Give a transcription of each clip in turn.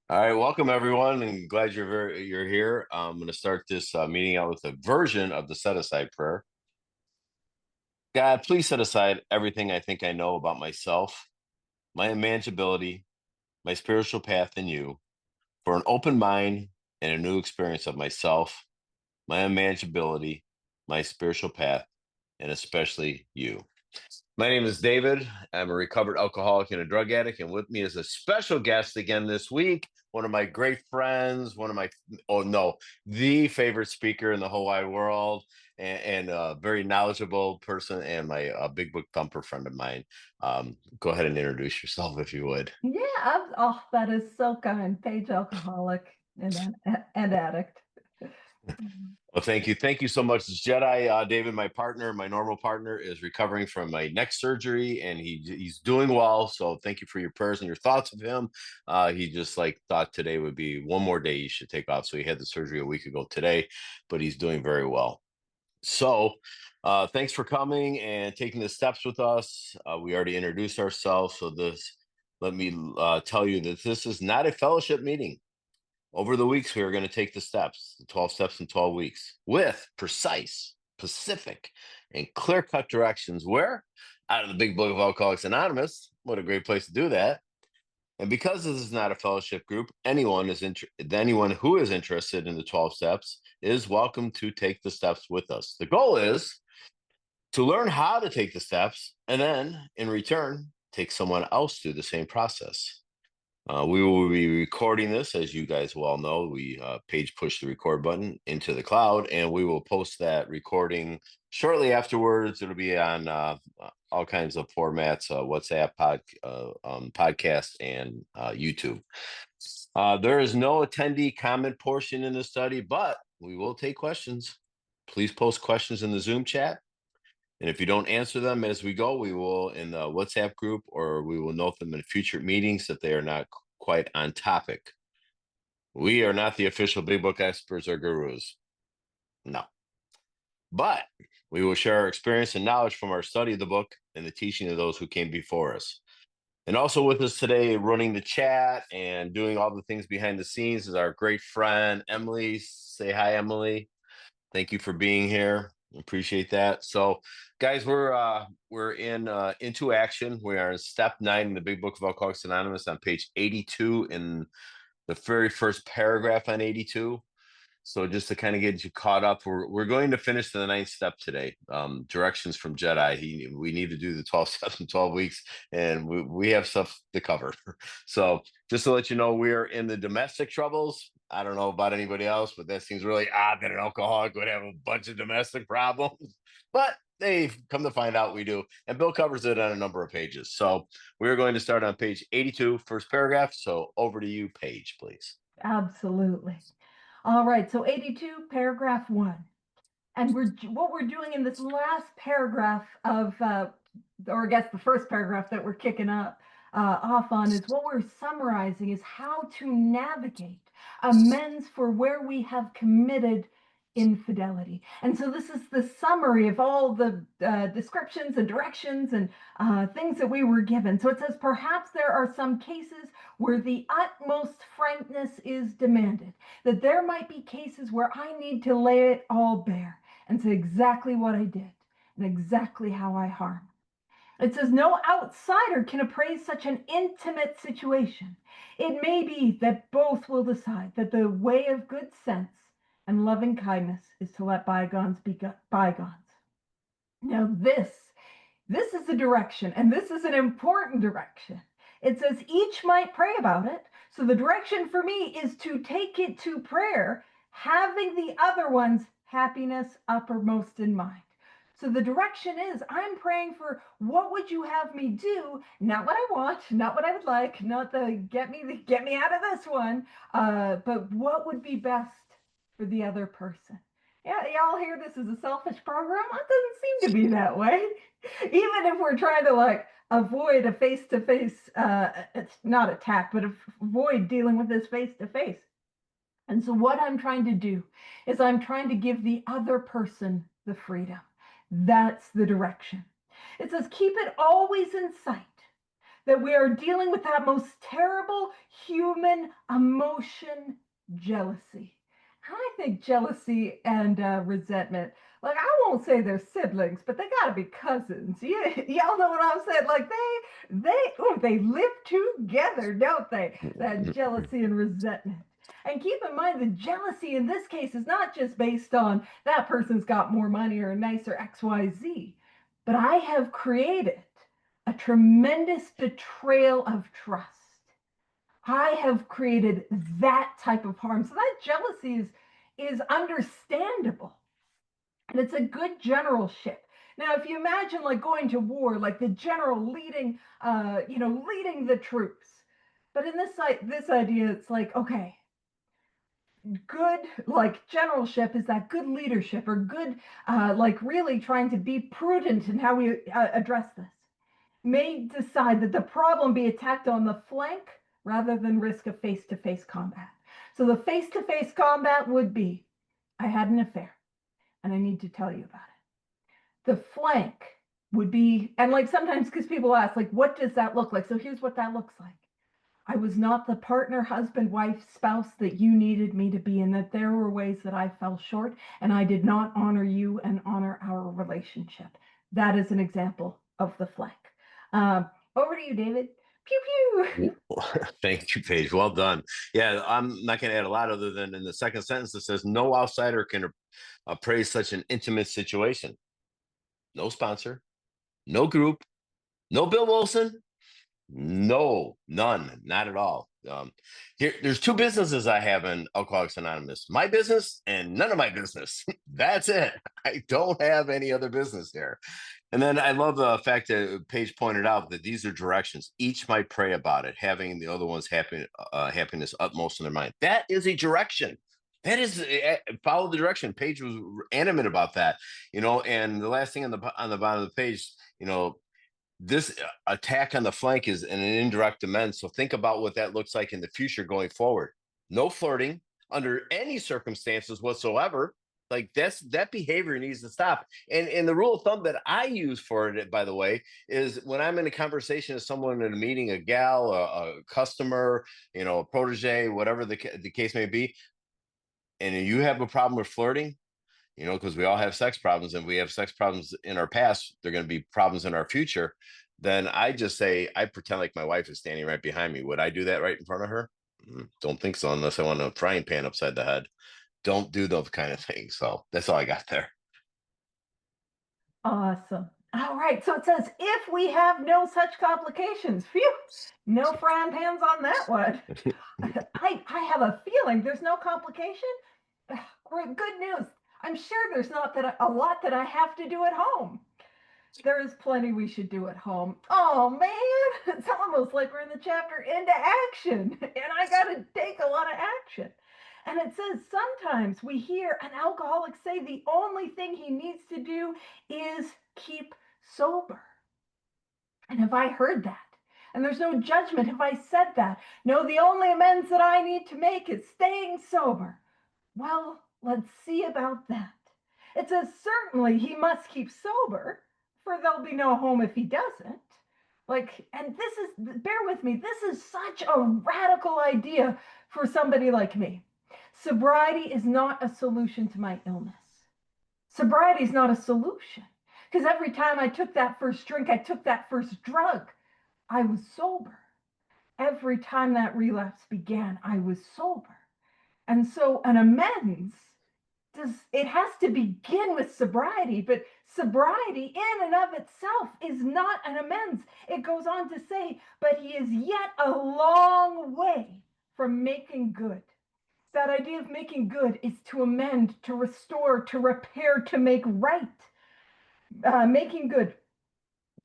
All right, welcome everyone, and glad you're here. I'm going to start this meeting out with a version of the set aside prayer. God, please set aside everything I think I know about myself, my manageability, my spiritual path in you, for an open mind and a new experience of myself, my unmanageability, my spiritual path, and especially you. My name is David. I'm a recovered alcoholic and a drug addict. And with me is a special guest again this week. One of my great friends, oh no, the favorite speaker in the whole wide world, and a very knowledgeable person, and my big book thumper friend of mine. Go ahead and introduce yourself if you would. Oh, that is so kind. Page alcoholic and addict. Well, thank you. Thank you so much. Jedi, David, my partner, my normal partner, is recovering from my neck surgery and he's doing well. So thank you for your prayers and your thoughts of him. He just like thought today would be one more day he should take off. So he had the surgery a week ago today, but he's doing very well. So thanks for coming and taking the steps with us. We already introduced ourselves. Let me tell you that this is not a fellowship meeting. Over the weeks, we are going to take the 12 steps in 12 weeks, with precise, specific, and clear cut directions. Where? Out of the big book of Alcoholics Anonymous. What a great place to do that. And because this is not a fellowship group, anyone who is interested in the 12 steps is welcome to take the steps with us. The goal is to learn how to take the steps and then, in return, take someone else through the same process. We will be recording this, as you guys well know. We page push the record button into the cloud, and we will post that recording shortly afterwards. It'll be on all kinds of formats: WhatsApp, podcast, and YouTube. There is no attendee comment portion in the study, but we will take questions. Please post questions in the Zoom chat. And if you don't answer them as we go, we will in the WhatsApp group, or we will note them in future meetings that they are not quite on topic. We are not the official big book experts or gurus. No. But we will share our experience and knowledge from our study of the book and the teaching of those who came before us. And also with us today, running the chat and doing all the things behind the scenes, is our great friend, Emily. Say hi, Emily. Thank you for being here. Appreciate that. So, guys, we're in into action. We are in step 9 in the Big Book of Alcoholics Anonymous on page 82 in the very first paragraph on 82. So just to kind of get you caught up, we're going to finish the 9th step today. Directions from Jedi. We need to do the 12 steps in 12 weeks, and we have stuff to cover. So just to let you know, we are in the domestic troubles. I don't know about anybody else, but that seems really odd that an alcoholic would have a bunch of domestic problems. But they come to find out we do. And Bill covers it on a number of pages. So we're going to start on page 82, first paragraph. So over to you, Paige, please. Absolutely. All right, so 82, paragraph 1. And what we're doing in this last paragraph of, or I guess the first paragraph that we're kicking up off on, is what we're summarizing is how to navigate amends for where we have committed infidelity. And so this is the summary of all the descriptions and directions and things that we were given. So it says, perhaps there are some cases where the utmost frankness is demanded, that there might be cases where I need to lay it all bare and say exactly what I did and exactly how I harmed. It says, no outsider can appraise such an intimate situation. It may be that both will decide that the way of good sense and loving kindness is to let bygones be bygones. Now, this is a direction, and this is an important direction. It says each might pray about it. So the direction for me is to take it to prayer, having the other one's happiness uppermost in mind. So the direction is I'm praying for what would you have me do, not what I want, not what I would like, not the get me out of this one, but what would be best for the other person. Yeah, y'all hear this as a selfish program? It doesn't seem to be that way. Even if we're trying to like avoid a face-to-face, it's not attack, but avoid dealing with this face-to-face. And so what I'm trying to do is I'm trying to give the other person the freedom. That's the direction. It says, keep it always in sight that we are dealing with that most terrible human emotion, jealousy. And I think jealousy and resentment, like I won't say they're siblings, but they gotta be cousins. Y'all know what I'm saying? Like they live together, don't they? That jealousy and resentment. And keep in mind, the jealousy in this case is not just based on that person's got more money or a nicer XYZ, but I have created a tremendous betrayal of trust. I have created that type of harm. So that jealousy is understandable. And it's a good generalship. Now, if you imagine like going to war, like the general leading, leading the troops. But in this idea, it's like, okay, good like generalship is that good leadership or good like really trying to be prudent in how we address this may decide that the problem be attacked on the flank rather than risk a face-to-face combat. So the face-to-face combat would be, I had an affair and I need to tell you about it. The flank would be, and like sometimes because people ask like what does that look like, so here's what that looks like. I was not the partner, husband, wife, spouse that you needed me to be, and that there were ways that I fell short, and I did not honor you and honor our relationship. That is an example of the flank. Over to you, David. Pew pew. Thank you, Paige. Well done. Yeah, I'm not going to add a lot other than in the second sentence it says, no outsider can appraise such an intimate situation. No sponsor, no group, no Bill Wilson, no, none, not at all. There's two businesses I have in Alcoholics Anonymous: my business and none of my business. That's it. I don't have any other business there. And then I love the fact that Paige pointed out that these are directions. Each might pray about it, having the other one's happiness utmost in their mind. That is a direction. That is follow the direction. Paige was animate about that, And the last thing on the bottom of the page, this attack on the flank is an indirect amends. So think about what that looks like in the future going forward. No flirting under any circumstances whatsoever. Like that behavior needs to stop. And the rule of thumb that I use for it, by the way, is when I'm in a conversation with someone in a meeting, a gal, a customer, a protege, whatever the case may be, and you have a problem with flirting, because we all have sex problems and we have sex problems in our past, they're going to be problems in our future. Then I just say, I pretend like my wife is standing right behind me. Would I do that right in front of her? Don't think so, unless I want a frying pan upside the head. Don't do those kind of things. So that's all I got there. Awesome. All right. So it says, if we have no such complications, phew, no frying pans on that one. I have a feeling there's no complication. Good news. I'm sure there's not a lot that I have to do at home. There is plenty we should do at home. Oh man, it's almost like we're in the chapter into action, and I got to take a lot of action. And it says sometimes we hear an alcoholic say the only thing he needs to do is keep sober. And have I heard that? And there's no judgment if I said that. No, the only amends that I need to make is staying sober. Well, let's see about that. It says certainly he must keep sober, for there'll be no home if he doesn't. And this is, bear with me, this is such a radical idea for somebody like me. Sobriety is not a solution to my illness. Sobriety is not a solution. Because every time I took that first drink, I took that first drug, I was sober. Every time that relapse began, I was sober. And so an amends, it has to begin with sobriety, but sobriety in and of itself is not an amends. It goes on to say, but he is yet a long way from making good. That idea of making good is to amend, to restore, to repair, to make right. Making good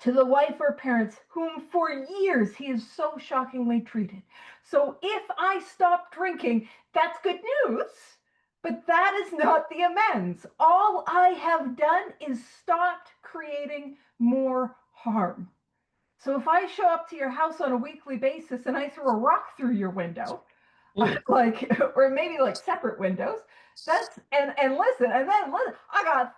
to the wife or parents whom for years he has so shockingly treated. So if I stop drinking, that's good news, but that is not the amends. All I have done is stopped creating more harm. So if I show up to your house on a weekly basis and I throw a rock through your window, or maybe like separate windows, and listen, I got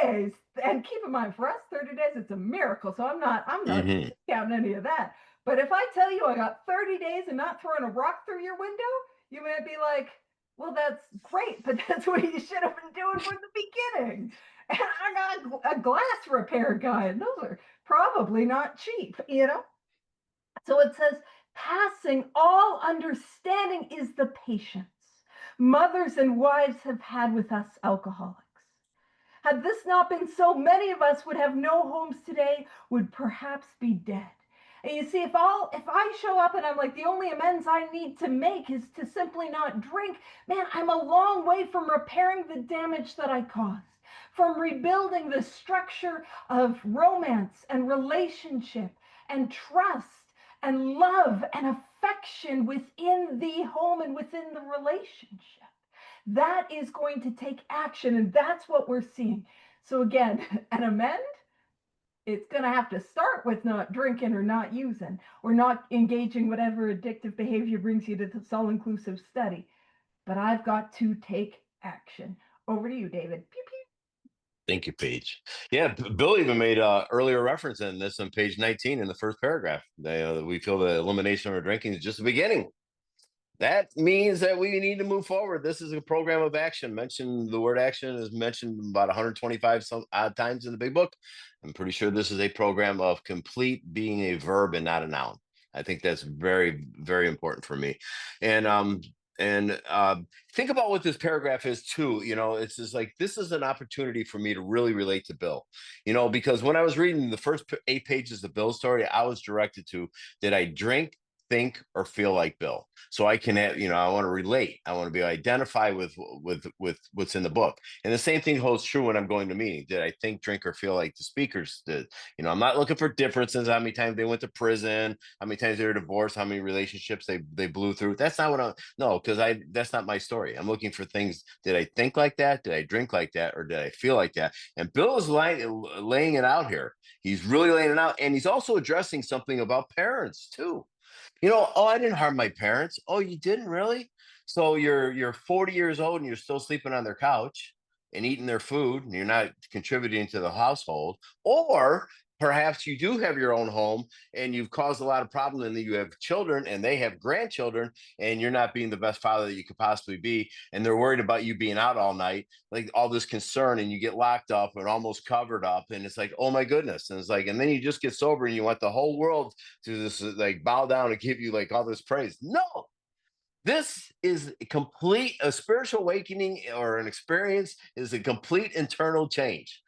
30 days, and keep in mind, for us, 30 days, it's a miracle. So I'm not counting any of that. But if I tell you I got 30 days and not throwing a rock through your window, you might be like, well, that's great, but that's what you should have been doing from the beginning. And I got a glass repair guide. Those are probably not cheap, you know? So it says, passing all understanding is the patience mothers and wives have had with us alcoholics. Had this not been so, many of us would have no homes today, would perhaps be dead. And you see, if I show up and I'm like, the only amends I need to make is to simply not drink, man, I'm a long way from repairing the damage that I caused, from rebuilding the structure of romance and relationship and trust and love and affection within the home and within the relationship. That is going to take action, and that's what we're seeing. So again, an amend, it's going to have to start with not drinking or not using or not engaging whatever addictive behavior brings you to this all-inclusive study. But I've got to take action. Over to you, David. Pew, pew. Thank you, Paige. Yeah, Bill even made earlier reference in this on page 19 in the first paragraph. We feel the elimination of drinking is just the beginning. That means that we need to move forward. This is a program of action. Mentioned the word action is mentioned about 125 some odd times in the big book. I'm pretty sure this is a program of complete being a verb and not a noun. I think that's very, very important for me. And think about what this paragraph is too. You know, it's just like this is an opportunity for me to really relate to Bill. You know, because when I was reading the first 8 pages of Bill's story, I was directed to: did I drink, think, or feel like Bill? So I can have, you know, I want to relate. I want to be identify with what's in the book. And the same thing holds true when I'm going to meeting. Did I think, drink, or feel like the speakers did? You know, I'm not looking for differences. How many times they went to prison? How many times they were divorced? How many relationships they blew through? That's not what no, because that's not my story. I'm looking for things. Did I think like that? Did I drink like that? Or did I feel like that? And Bill is laying it out here. He's really laying it out. And he's also addressing something about parents too. You know, oh, I didn't harm my parents. Oh, you didn't really? So you're 40 years old and you're still sleeping on their couch and eating their food and you're not contributing to the household. Or perhaps you do have your own home and you've caused a lot of problems, and then you have children and they have grandchildren, and you're not being the best father that you could possibly be, and they're worried about you being out all night, like all this concern, and you get locked up and almost covered up, and it's like, oh my goodness. And it's like, and then you just get sober and you want the whole world to just like bow down and give you like all this praise. No, this is a spiritual awakening or an experience is a complete internal change.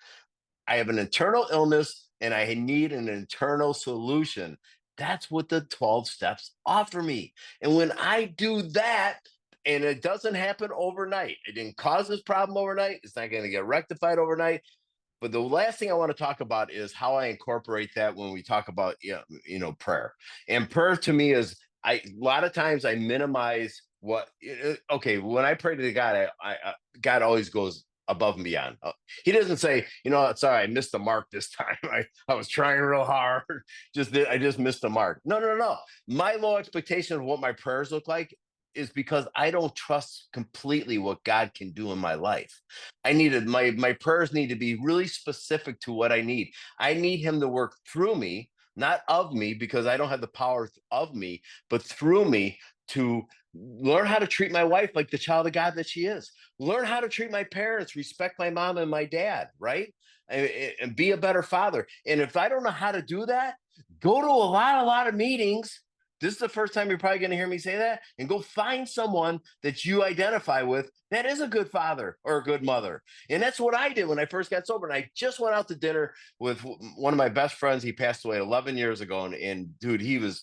I have an internal illness and I need an internal solution. That's what the 12 steps offer me. And when I do that, and it doesn't happen overnight, it didn't cause this problem overnight, it's not going to get rectified overnight. But the last thing I want to talk about is how I incorporate that when we talk about prayer. And prayer to me is a lot of times I minimize okay, when I pray to God, God always goes above and beyond. He doesn't say, sorry, I missed the mark this time. I was trying real hard. I just missed the mark. No. My low expectation of what my prayers look like is because I don't trust completely what God can do in my life. My prayers need to be really specific to what I need. I need him to work through me, not of me, because I don't have the power of me, but through me, to learn how to treat my wife like the child of God that she is. Learn how to treat my parents, respect my mom and my dad, right? And be a better father. And if I don't know how to do that, go to a lot of meetings. This is the first time you're probably going to hear me say that, and go find someone that you identify with that is a good father or a good mother. And that's what I did when I first got sober. And I just went out to dinner with one of my best friends. He passed away 11 years ago. And dude, he was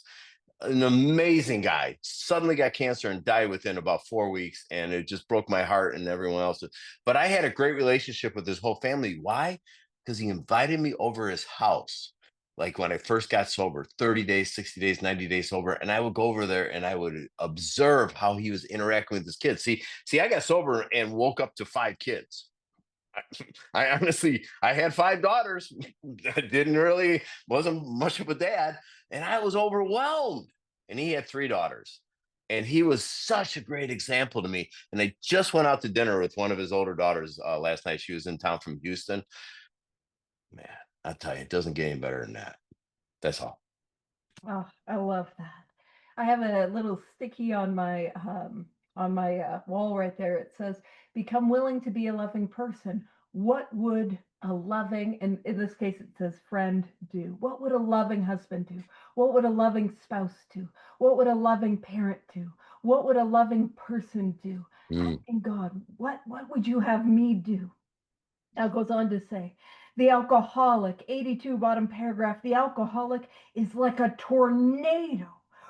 an amazing guy. Suddenly got cancer and died within about 4 weeks. And it just broke my heart and everyone else's. But I had a great relationship with his whole family. Why? Because he invited me over his house. Like when I first got sober, 30 days, 60 days, 90 days sober. And I would go over there and I would observe how he was interacting with his kids. See, I got sober and woke up to 5 kids. I honestly, I had 5 daughters. Wasn't much of a dad. And I was overwhelmed. And he had 3 daughters. And he was such a great example to me. And I just went out to dinner with one of his older daughters last night. She was in town from Houston. Man, I'll tell you, it doesn't get any better than that. That's all. Oh, I love that. I have a little sticky on my wall right there. It says, "Become willing to be a loving person. What would a loving, and in this case it says friend, do? What would a loving husband do? What would a loving spouse do? What would a loving parent do? What would a loving person do? Mm. Asking God, what would you have me do?" Now it goes on to say, the alcoholic, 82 bottom paragraph, the alcoholic is like a tornado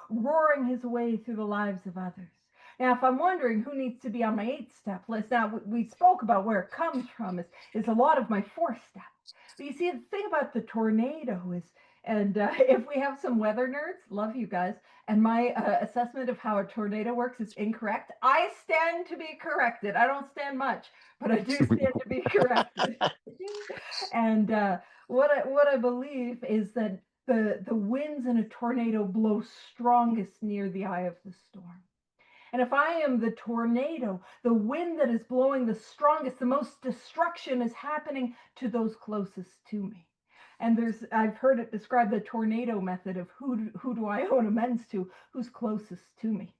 roaring his way through the lives of others. Now, if I'm wondering who needs to be on my 8-step list, now we spoke about where it comes from, is a lot of my 4-step. But you see, the thing about the tornado is, and if we have some weather nerds, love you guys, and my assessment of how a tornado works is incorrect, I stand to be corrected. I don't stand much, but I do stand to be corrected. And what I believe is that the winds in a tornado blow strongest near the eye of the storm. And if I am the tornado, the wind that is blowing the strongest, the most destruction is happening to those closest to me. And I've heard it described the tornado method of who do I owe amends to, who's closest to me.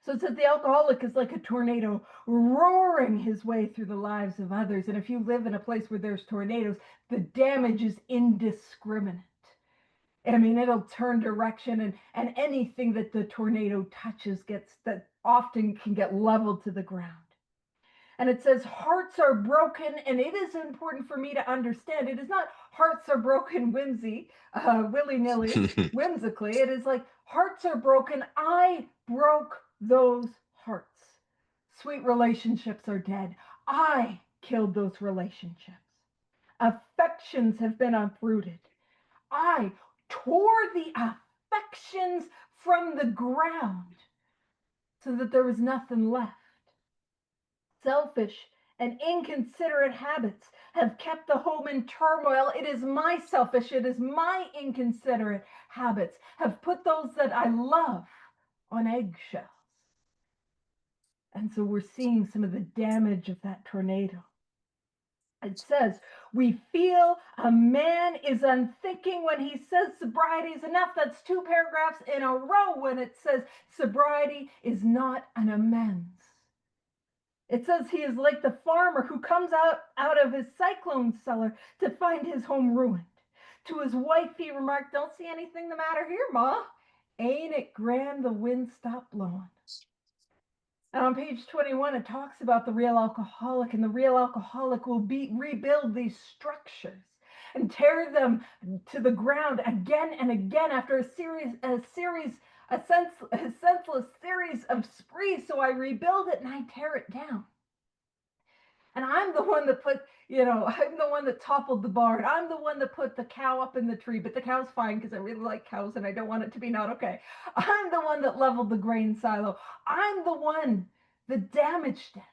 So it says the alcoholic is like a tornado roaring his way through the lives of others. And if you live in a place where there's tornadoes, the damage is indiscriminate. I mean, it'll turn direction, and anything that the tornado touches gets, that often can get leveled to the ground. And it says hearts are broken, and it is important for me to understand. It is not hearts are broken willy-nilly, whimsically. It is like hearts are broken. I broke those hearts. Sweet relationships are dead. I killed those relationships. Affections have been uprooted. I tore the affections from the ground so that there was nothing left. Selfish and inconsiderate habits have kept the home in turmoil. It is my selfish, it is my inconsiderate habits have put those that I love on eggshells. And so we're seeing some of the damage of that tornado. It says, we feel a man is unthinking when he says sobriety is enough. That's 2 paragraphs in a row when it says sobriety is not an amends. It says he is like the farmer who comes out of his cyclone cellar to find his home ruined. To his wife, he remarked, "Don't see anything the matter here, Ma. Ain't it grand the wind stopped blowing?" And on page 21, it talks about the real alcoholic, and the real alcoholic will rebuild these structures and tear them to the ground again and again after a senseless series of sprees. So I rebuild it and I tear it down. And I'm the one that I'm the one that toppled the barn. I'm the one that put the cow up in the tree, but the cow's fine because I really like cows and I don't want it to be not okay. I'm the one that leveled the grain silo. I'm the one that damaged it.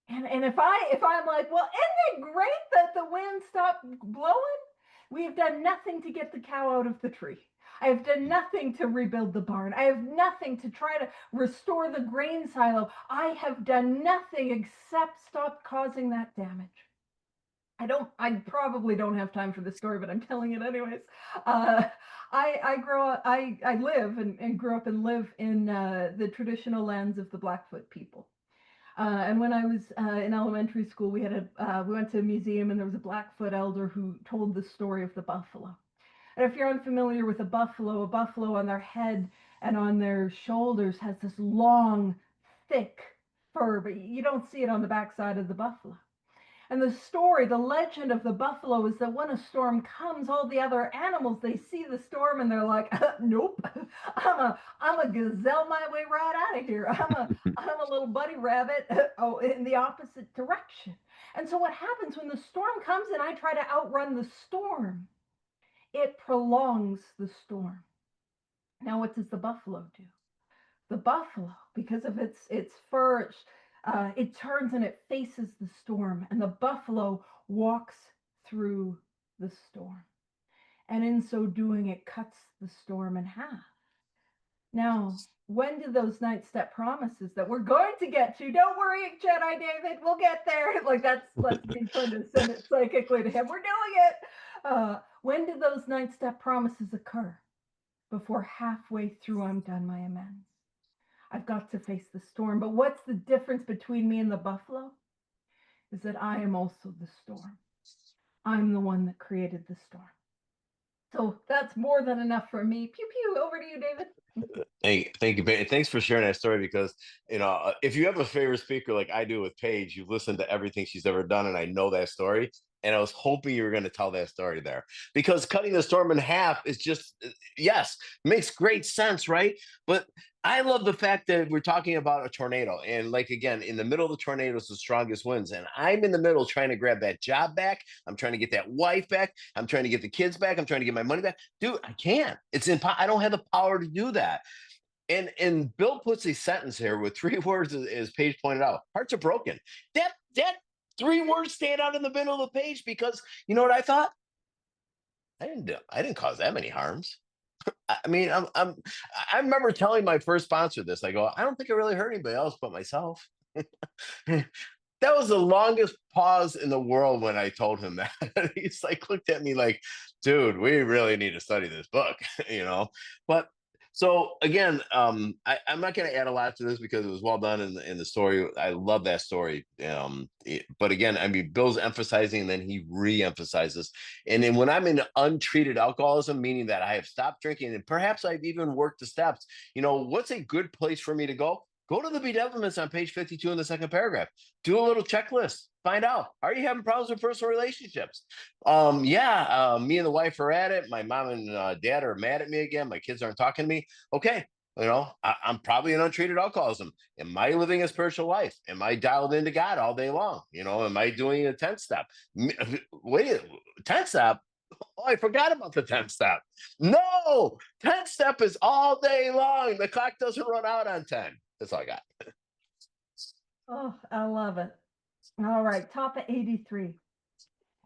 And if I'm like, well, isn't it great that the wind stopped blowing? We've done nothing to get the cow out of the tree. I have done nothing to rebuild the barn. I have nothing to try to restore the grain silo. I have done nothing except stop causing that damage. I probably don't have time for this story, but I'm telling it anyways. I live and grew up and live in the traditional lands of the Blackfoot people. And when I was in elementary school, we went to a museum and there was a Blackfoot elder who told the story of the buffalo. And if you're unfamiliar with a buffalo on their head and on their shoulders has this long, thick fur, but you don't see it on the backside of the buffalo. And the legend of the buffalo is that when a storm comes, all the other animals, they see the storm and they're like, nope, I'm a gazelle my way right out of here. I'm a little bunny rabbit, in the opposite direction. And so what happens when the storm comes and I try to outrun the storm? It prolongs the storm. Now, what does the buffalo do? The buffalo, because of its fur, it turns and it faces the storm, and the buffalo walks through the storm. And in so doing, it cuts the storm in half. Now, when do those 9-step promises that we're going to get to, don't worry, Jedi David, we'll get there. Like that's me trying to send it psychically to him. We're doing it. When do those 9-step promises occur? before halfway through I'm done my amends. I've got to face the storm. But what's the difference between me and the buffalo? Is that I am also the storm. I'm the one that created the storm. So that's more than enough for me. Pew pew. Over to you, David. Thank you, thanks for sharing that story because if you have a favorite speaker like I do with Paige, you've listened to everything she's ever done, and I know that story. And I was hoping you were going to tell that story there because cutting the storm in half is just yes, makes great sense, right? But I love the fact that we're talking about a tornado, and like again, in the middle of the tornado is the strongest winds, and I'm in the middle trying to grab that job back. I'm trying to get that wife back. I'm trying to get the kids back. I'm trying to get my money back. Dude, I can't. It's impossible. I don't have the power to do that. And Bill puts a sentence here with three words, as Paige pointed out. Hearts are broken. That three words stand out in the middle of the page because you know what I thought? I didn't cause that many harms. I mean, I remember telling my first sponsor this. I go, I don't think I really hurt anybody else but myself. That was the longest pause in the world when I told him that. He's like looked at me like, dude, we really need to study this book, you know. But so again, I'm not going to add a lot to this because it was well done in the story. I love that story. But again, I mean, Bill's emphasizing and then he re-emphasizes. And then when I'm in untreated alcoholism, meaning that I have stopped drinking and perhaps I've even worked the steps, what's a good place for me to go? Go to the bedevilments on page 52 in the second paragraph. Do a little checklist. Find out, are you having problems with personal relationships? Me and the wife are at it. My mom and dad are mad at me again. My kids aren't talking to me. Okay, I'm probably in untreated alcoholism. Am I living a spiritual life? Am I dialed into God all day long? Am I doing a 10 step? Wait, 10 step? Oh, I forgot about the 10 step. No, 10 step is all day long. The clock doesn't run out on 10. That's all I got. Oh, I love it. All right, top of 83.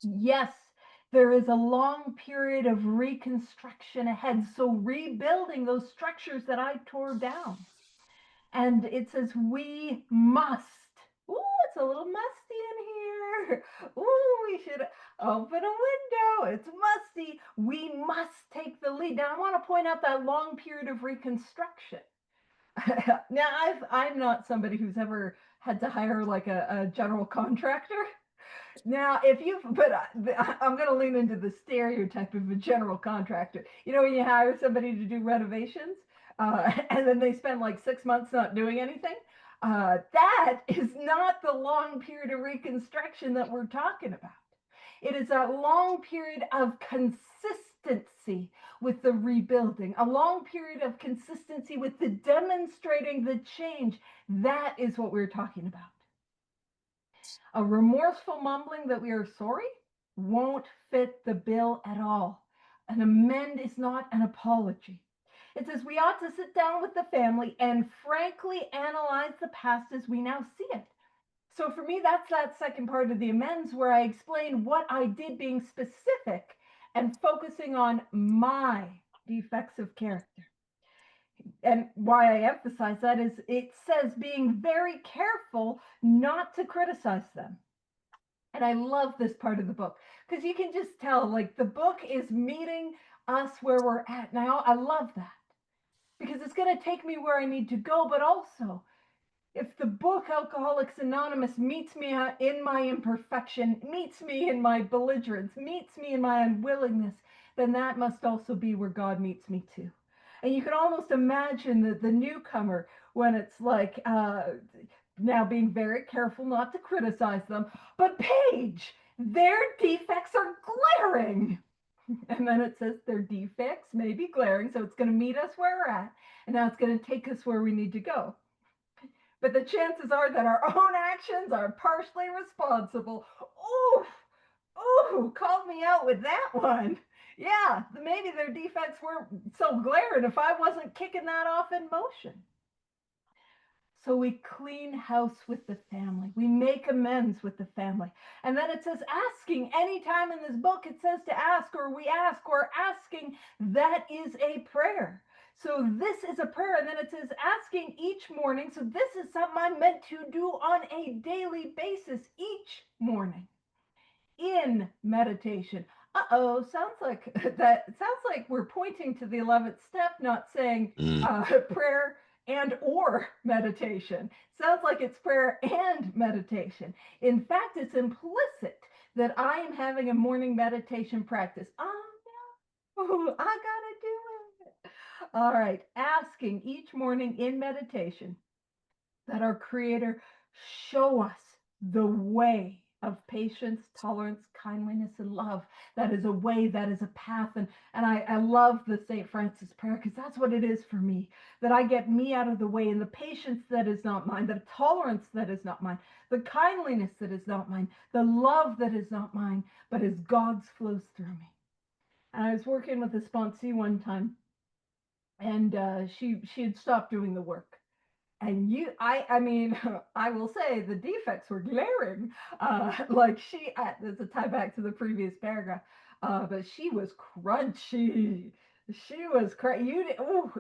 Yes, there is a long period of reconstruction ahead. So rebuilding those structures that I tore down. And it says we must. Ooh, it's a little musty in here. Ooh, we should open a window. It's musty. We must take the lead. Now I want to point out that long period of reconstruction. Now I'm not somebody who's ever had to hire like a general contractor. Now, I'm going to lean into the stereotype of a general contractor. When you hire somebody to do renovations, and then they spend like 6 months not doing anything, that is not the long period of reconstruction that we're talking about. It is a long period of consistency with the rebuilding, a long period of consistency with the demonstrating the change. That is what we're talking about. A remorseful mumbling that we are sorry won't fit the bill at all. An amend is not an apology. It says we ought to sit down with the family and frankly analyze the past as we now see it. So for me, that's that second part of the amends where I explain what I did, being specific and focusing on my defects of character. And why I emphasize that is it says being very careful not to criticize them. And I love this part of the book because you can just tell, like, the book is meeting us where we're at. Now, I love that because it's going to take me where I need to go. But also, if the book Alcoholics Anonymous meets me in my imperfection, meets me in my belligerence, meets me in my unwillingness, then that must also be where God meets me too. And you can almost imagine the newcomer when it's like, now being very careful not to criticize them, but Paige, their defects are glaring. And then it says their defects may be glaring, so it's going to meet us where we're at, and now it's going to take us where we need to go. But the chances are that our own actions are partially responsible. Ooh, called me out with that one. Yeah, maybe their defects weren't so glaring if I wasn't kicking that off in motion. So we clean house with the family. We make amends with the family. And then it says asking. Anytime in this book it says to ask, or we ask, or asking, that is a prayer. So this is a prayer. And then it says asking each morning. So this is something I'm meant to do on a daily basis each morning in meditation. Uh-oh, sounds like that sounds like we're pointing to the 11th step, not saying Mm, prayer and or meditation. Sounds like it's prayer and meditation. In fact, it's implicit that I am having a morning meditation practice. Oh no, I gotta do it. All right, asking each morning in meditation that our Creator show us the way of patience, tolerance, kindliness, and love. That is a way, that is a path. And I love the St. Francis prayer because that's what it is for me, that I get me out of the way, and the patience that is not mine, the tolerance that is not mine, the kindliness that is not mine, the love that is not mine, but is God's flows through me. And I was working with a sponsee one time, and she had stopped doing the work, and I mean, I will say the defects were glaring. Like there's a tie back to the previous paragraph, but she was crunchy. She was oh,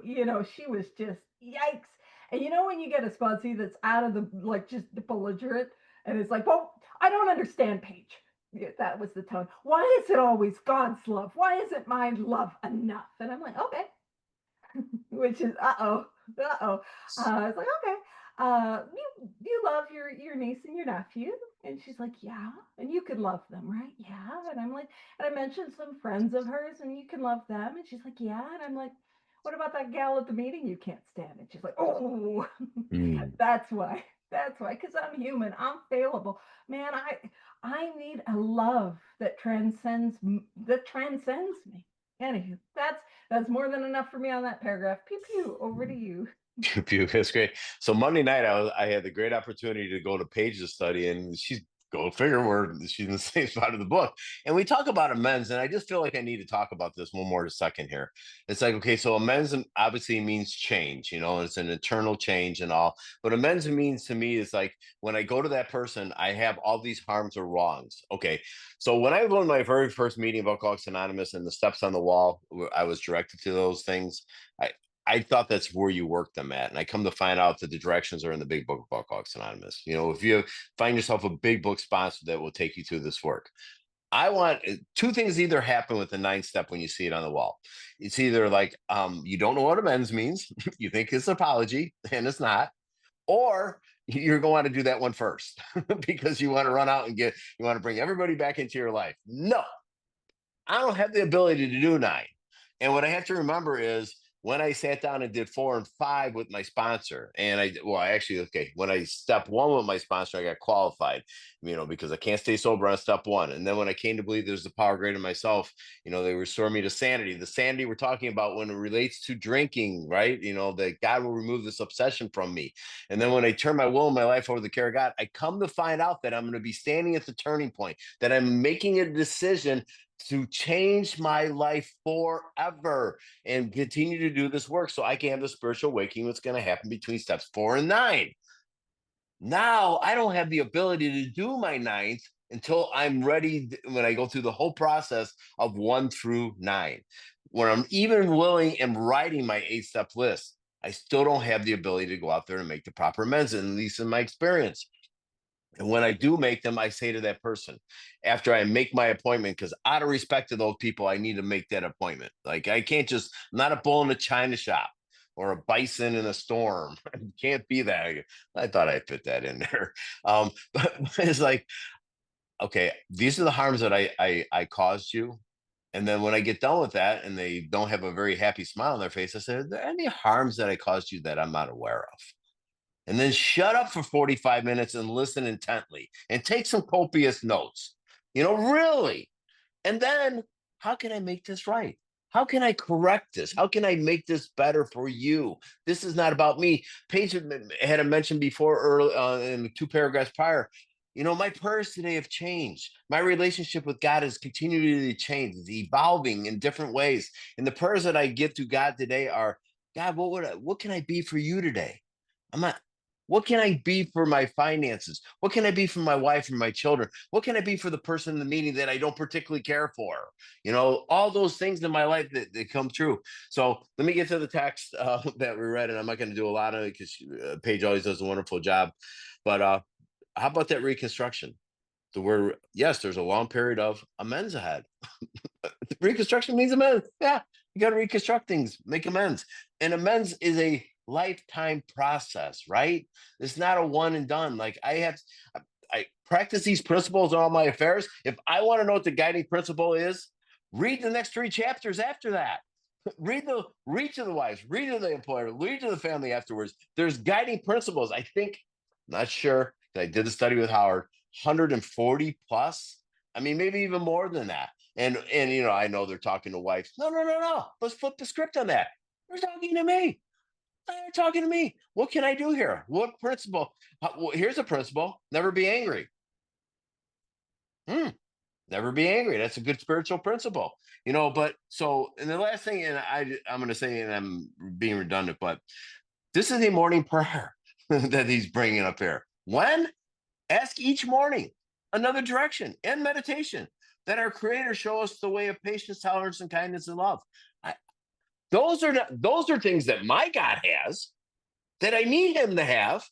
she was just yikes. And when you get a sponsee that's out of the, like, just belligerent, and it's like, well, I don't understand, Paige. Yeah, that was the tone. Why is it always God's love? Why isn't my love enough? And I'm like, okay, which is uh-oh. It's like, okay, you love your niece and your nephew. And she's like, yeah, and you could love them, right? Yeah. And I'm like, and I mentioned some friends of hers, and you can love them. And she's like, yeah. And I'm like, what about that gal at the meeting you can't stand? And she's like, oh, mm. that's why, because I'm human, I'm failable, man. I need a love that transcends me. Anywho, that's more than enough for me on that paragraph. Pew pew. Over to you. Pew, pew. That's great. So Monday night, I had the great opportunity to go to Paige's study, and she's, go figure, where she's in the same spot of the book. And we talk about amends, and I just feel like I need to talk about this one more second here. It's like, okay, so amends obviously means change, it's an internal change and all. But amends means to me is like when I go to that person, I have all these harms or wrongs. Okay, so when I went to my very first meeting of Alcoholics Anonymous and the steps on the wall, I was directed to those things. I thought that's where you work them at. And I come to find out that the directions are in the big book of Alcoholics Anonymous. If you find yourself a big book sponsor that will take you through this work, I want two things either happen with the 9th step when you see it on the wall. It's either like you don't know what amends means, you think it's apology, and it's not, or you're going to do that one first because you want to run out and you want to bring everybody back into your life. No, I don't have the ability to do 9. And what I have to remember is when I sat down and did 4 and 5 with my sponsor, and when I step 1 with my sponsor, I got qualified, because I can't stay sober on step 1. And then when I came to believe there's the power greater than myself, they restore me to sanity. The sanity we're talking about when it relates to drinking, right? That God will remove this obsession from me. And then when I turn my will and my life over to the care of God, I come to find out that I'm going to be standing at the turning point, that I'm making a decision to change my life forever and continue to do this work so I can have the spiritual awakening that's going to happen between steps 4 and 9. Now I don't have the ability to do my 9th until I'm ready when I go through the whole process of 1 through 9. When I'm even willing and writing my 8-step list, I still don't have the ability to go out there and make the proper amends, at least in my experience. And when I do make them, I say to that person after I make my appointment, because out of respect to those people, I need to make that appointment. Like I can't I'm not a bull in a china shop or a bison in a storm. I can't be that. I thought I fit that in there. But it's like, okay, these are the harms that I caused you. And then when I get done with that and they don't have a very happy smile on their face, I said, are there any harms that I caused you that I'm not aware of? And then shut up for 45 minutes and listen intently and take some copious notes, really. And then how can I make this right? How can I correct this? How can I make this better for you? This is not about me. Paige had mentioned before early in the 2 paragraphs prior. My prayers today have changed. My relationship with God has continually changed. It's evolving in different ways. And the prayers that I give to God today are, God, what can I be for you today? I'm not. What can I be for my finances? What can I be for my wife and my children? What can I be for the person in the meeting that I don't particularly care for? All those things in my life that come true. So let me get to the text that we read, and I'm not going to do a lot of it because Paige always does a wonderful job. But how about that reconstruction? yes, there's a long period of amends ahead. Reconstruction means amends. Yeah, you got to reconstruct things, make amends. And amends is a lifetime process, right? It's not a one and done. Like I practice these principles in all my affairs. If I want to know what the guiding principle is, read the next three chapters after that. Read to the wives, read to the employer, read to the family afterwards. There's guiding principles. I think, not sure. I did the study with Howard, 140 plus. I mean, maybe even more than that. And I know they're talking to wives. No, no, no, no. Let's flip the script on that. They're talking to me. They're talking to me. What can I do here? What principle? Well, here's a principle: never be angry. Hmm. Never be angry. That's a good spiritual principle, But so, and the last thing, and I'm going to say, and I'm being redundant, but this is a morning prayer that he's bringing up here. When? Ask each morning another direction and meditation that our Creator show us the way of patience, tolerance, and kindness and love. I, those are things that my God has that I need Him to have,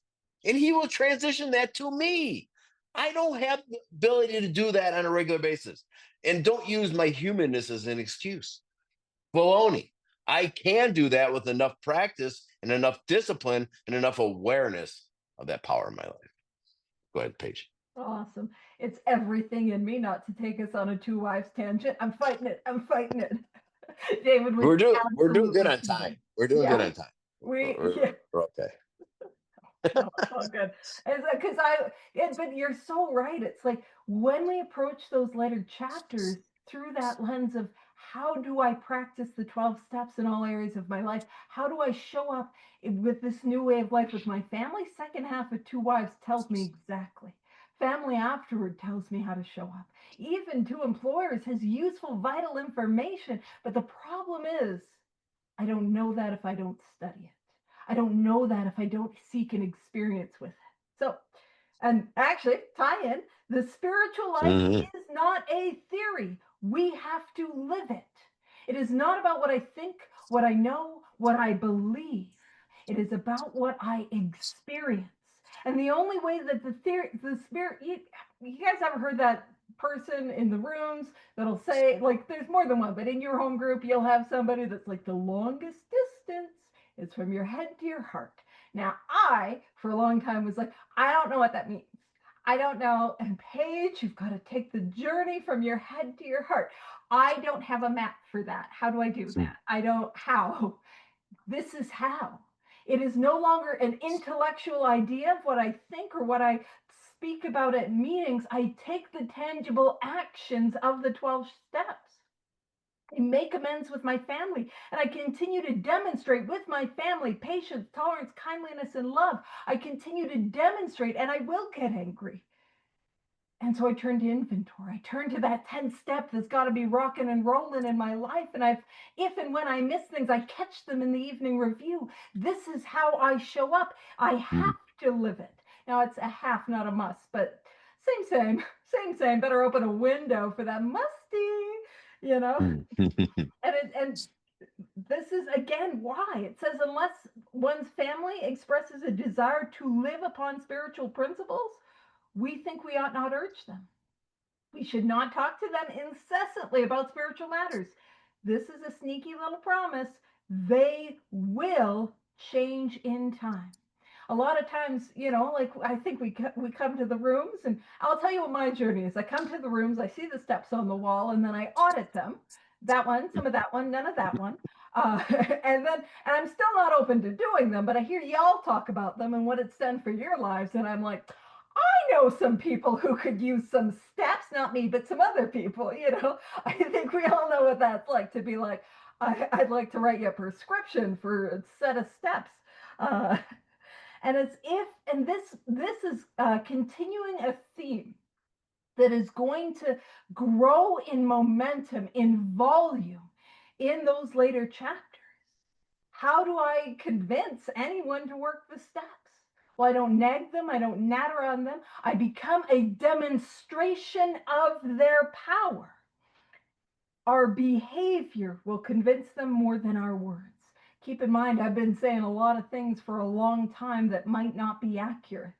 and He will transition that to me. I don't have the ability to do that on a regular basis, and don't use my humanness as an excuse. Baloney. I can do that with enough practice and enough discipline and enough awareness of that power in my life. Go ahead, Paige. Awesome. It's everything in me not to take us on a two wives tangent. I'm fighting it. I'm fighting it. David was We're doing good absolutely on time. correct. We're doing good Yeah, on time. yeah. We're okay. No, it's all good. It's because but you're so right. It's like when we approach those later chapters through that lens of how do I practice the 12 steps in all areas of my life? How do I show up with this new way of life with my family? Second half of Two Wives tells me exactly. Family Afterward tells me how to show up. Even Two Employers has useful, vital information. But the problem is, I don't know that if I don't study it. I don't know that if I don't seek an experience with it. So, and actually, tie in, the spiritual life Mhm. is not a theory. We have to live it. It is not about what I think, what I know, what I believe. It is about what I experience. And the only way that the spirit, you guys ever heard that person in the rooms that'll say, like, there's more than one, but in your home group, you'll have somebody that's like the longest distance is from your head to your heart. Now, I, for a long time, was like, I don't know what that means. I don't know. And Paige, you've got to take the journey from your head to your heart. I don't have a map for that. How do I do that? I don't, how? This is how. It is no longer an intellectual idea of what I think or what I speak about at meetings. I take the tangible actions of the 12 steps. I make amends with my family, and I continue to demonstrate with my family patience, tolerance, kindliness, and love. I continue to demonstrate, and I will get angry. And so I turn to inventory. I turn to that 10th step that's got to be rocking and rolling in my life. And if and when I miss things, I catch them in the evening review. This is how I show up. I have to live it. Now it's a half, not a must, but same. Better open a window for that musty. And this is again why it says unless one's family expresses a desire to live upon spiritual principles, we think we ought not urge them. We should not talk to them incessantly about spiritual matters. This is a sneaky little promise. They will change in time. A lot of times, like I think we come to the rooms, and I'll tell you what my journey is. I come to the rooms, I see the steps on the wall, and then I audit them. That one, some of that one, none of that one. And I'm still not open to doing them, but I hear y'all talk about them and what it's done for your lives, and I'm like, I know some people who could use some steps, not me, but some other people. I think we all know what that's like to be like, I'd like to write you a prescription for a set of steps. Uh, and this is continuing a theme that is going to grow in momentum, in volume, in those later chapters. How do I convince anyone to work the steps? Well, I don't nag them, I don't natter on them. I become a demonstration of their power. Our behavior will convince them more than our words. Keep in mind, I've been saying a lot of things for a long time that might not be accurate.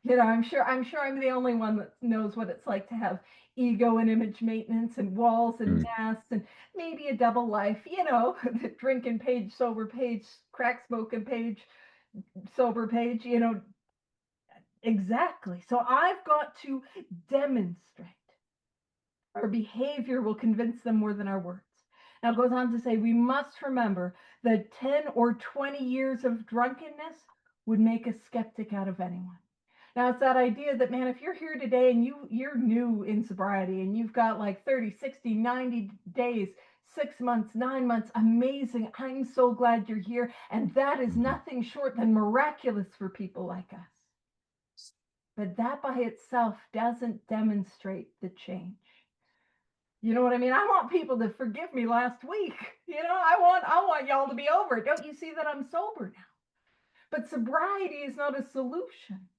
I'm sure I'm the only one that knows what it's like to have ego and image maintenance and walls and Mm. nests and maybe a double life, the drinking page, sober page, crack smoking page, sober page, exactly. So I've got to demonstrate. Our behavior will convince them more than our words. Now it goes on to say we must remember that 10 or 20 years of drunkenness would make a skeptic out of anyone. Now it's that idea that, man, if you're here today and you're new in sobriety and you've got like 30, 60, 90 days, 6 months, 9 months, amazing. I'm so glad you're here. And that is Mhm. nothing short than miraculous for people like us. But that by itself doesn't demonstrate the change. You know what I mean? I want people to forgive me last week. I want y'all to be over it. Don't you see that I'm sober now? But sobriety is not a solution.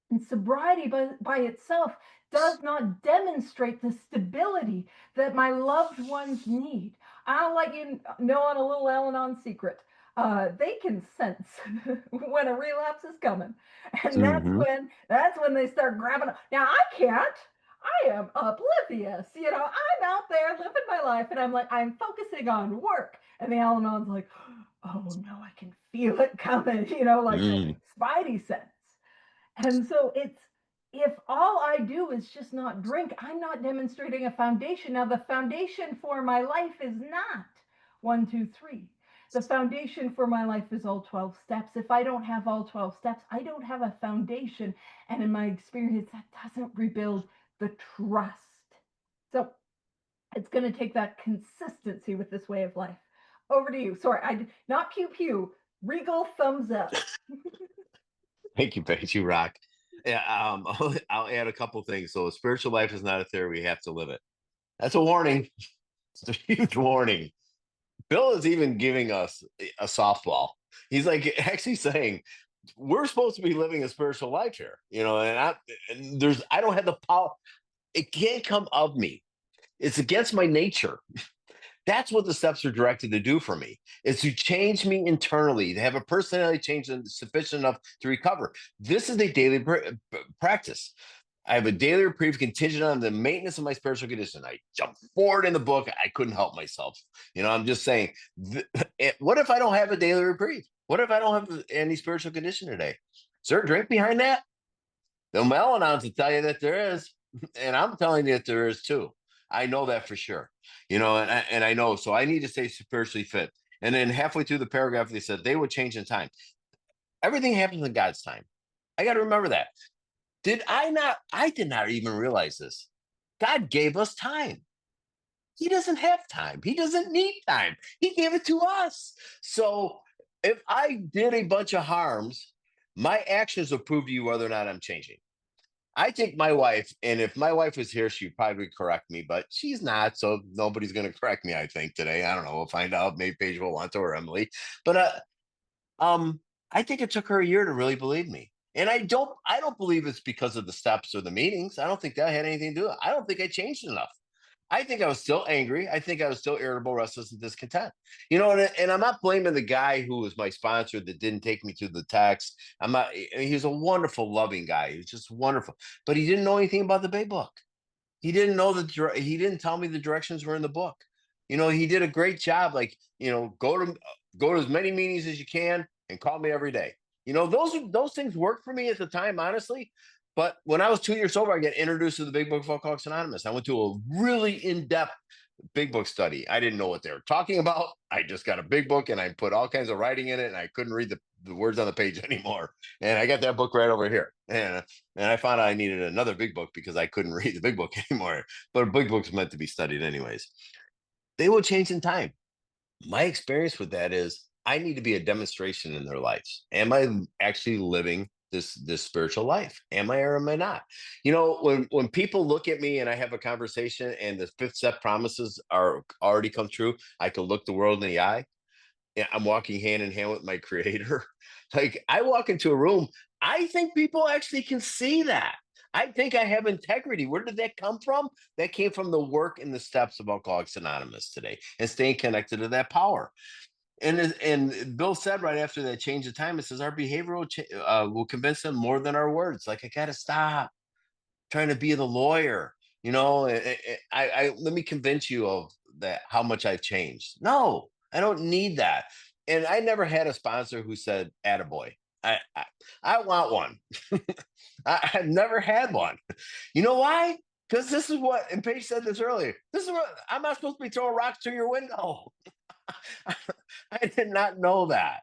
And sobriety by itself does not demonstrate the stability that my loved ones need. I'll let you know on a little Al-Anon secret. They can sense when a relapse is coming, and Mhm. that's when they start grabbing. Now I can't. I am oblivious. I'm out there living my life, and I'm focusing on work. And the Al-Anon's like, oh no, I can feel it coming. Like the Mm. Spidey sense. And so if all I do is just not drink, I'm not demonstrating a foundation. Now, the foundation for my life is not 1, 2, 3. The foundation for my life is all 12 steps. If I don't have all 12 steps, I don't have a foundation. And in my experience, that doesn't rebuild the trust. So it's going to take that consistency with this way of life. Over to you. Sorry, not pew pew, regal thumbs up. Thank you, Paige. You rock. Yeah, I'll add a couple things. So, spiritual life is not a theory; we have to live it. That's a warning. It's a huge warning. Bill is even giving us a softball. He's like actually saying we're supposed to be living a spiritual life here, and I don't have the power. It can't come of me. It's against my nature. That's what the steps are directed to do for me, is to change me internally, to have a personality change sufficient enough to recover. This is a daily practice. I have a daily reprieve contingent on the maintenance of my spiritual condition. I jumped forward in the book. I couldn't help myself. I'm just saying, what if I don't have a daily reprieve? What if I don't have any spiritual condition today? Is there a drink behind that? The Al-Anons will tell you that there is, and I'm telling you that there is too. I know that for sure. And I know. So I need to stay spiritually fit. And then halfway through the paragraph, they said they would change in time. Everything happens in God's time. I got to remember that. Did I not? I did not even realize this. God gave us time. He doesn't have time. He doesn't need time. He gave it to us. So if I did a bunch of harms, my actions will prove to you whether or not I'm changing. I think my wife, and if my wife was here, she'd probably correct me, but she's not, so nobody's going to correct me. I think today, I don't know. We'll find out. Maybe Paige will want to, or Emily. But I think it took her a year to really believe me, and I don't believe it's because of the steps or the meetings. I don't think that had anything to do with it. I don't think I changed enough. I think I was still angry. I think I was still irritable, restless, and discontent. And I'm not blaming the guy who was my sponsor that didn't take me through the text. I'm not. He was a wonderful, loving guy. He was just wonderful, but he didn't know anything about the big book. He didn't know he didn't tell me the directions were in the book. He did a great job. Like, go to as many meetings as you can and call me every day. Those things worked for me at the time, honestly. But when I was 2 years sober, I got introduced to the Big Book of Alcoholics Anonymous. I went to a really in-depth big book study. I didn't know what they were talking about. I just got a big book and I put all kinds of writing in it, and I couldn't read the words on the page anymore. And I got that book right over here. And I found out I needed another big book because I couldn't read the big book anymore. But a big book's meant to be studied anyways. They will change in time. My experience with that is I need to be a demonstration in their lives. Am I actually living this spiritual life? Am I or am I not? When people look at me and I have a conversation and the fifth step promises are already come true, I can look the world in the eye. Yeah, I'm walking hand in hand with my creator. Like, I walk into a room, I think people actually can see that. I think I have integrity. Where did that come from? That came from the work and the steps of Alcoholics Anonymous today and staying connected to that power. And Bill said right after that change of time, it says our behavior will convince them more than our words. Like I gotta stop trying to be the lawyer. Let me convince you of that how much I've changed. No, I don't need that. And I never had a sponsor who said "attaboy." I want one. I've never had one. You know why? Because this is what, and Paige said this earlier. This is what I'm not supposed to be throwing rocks through your window. I did not know that.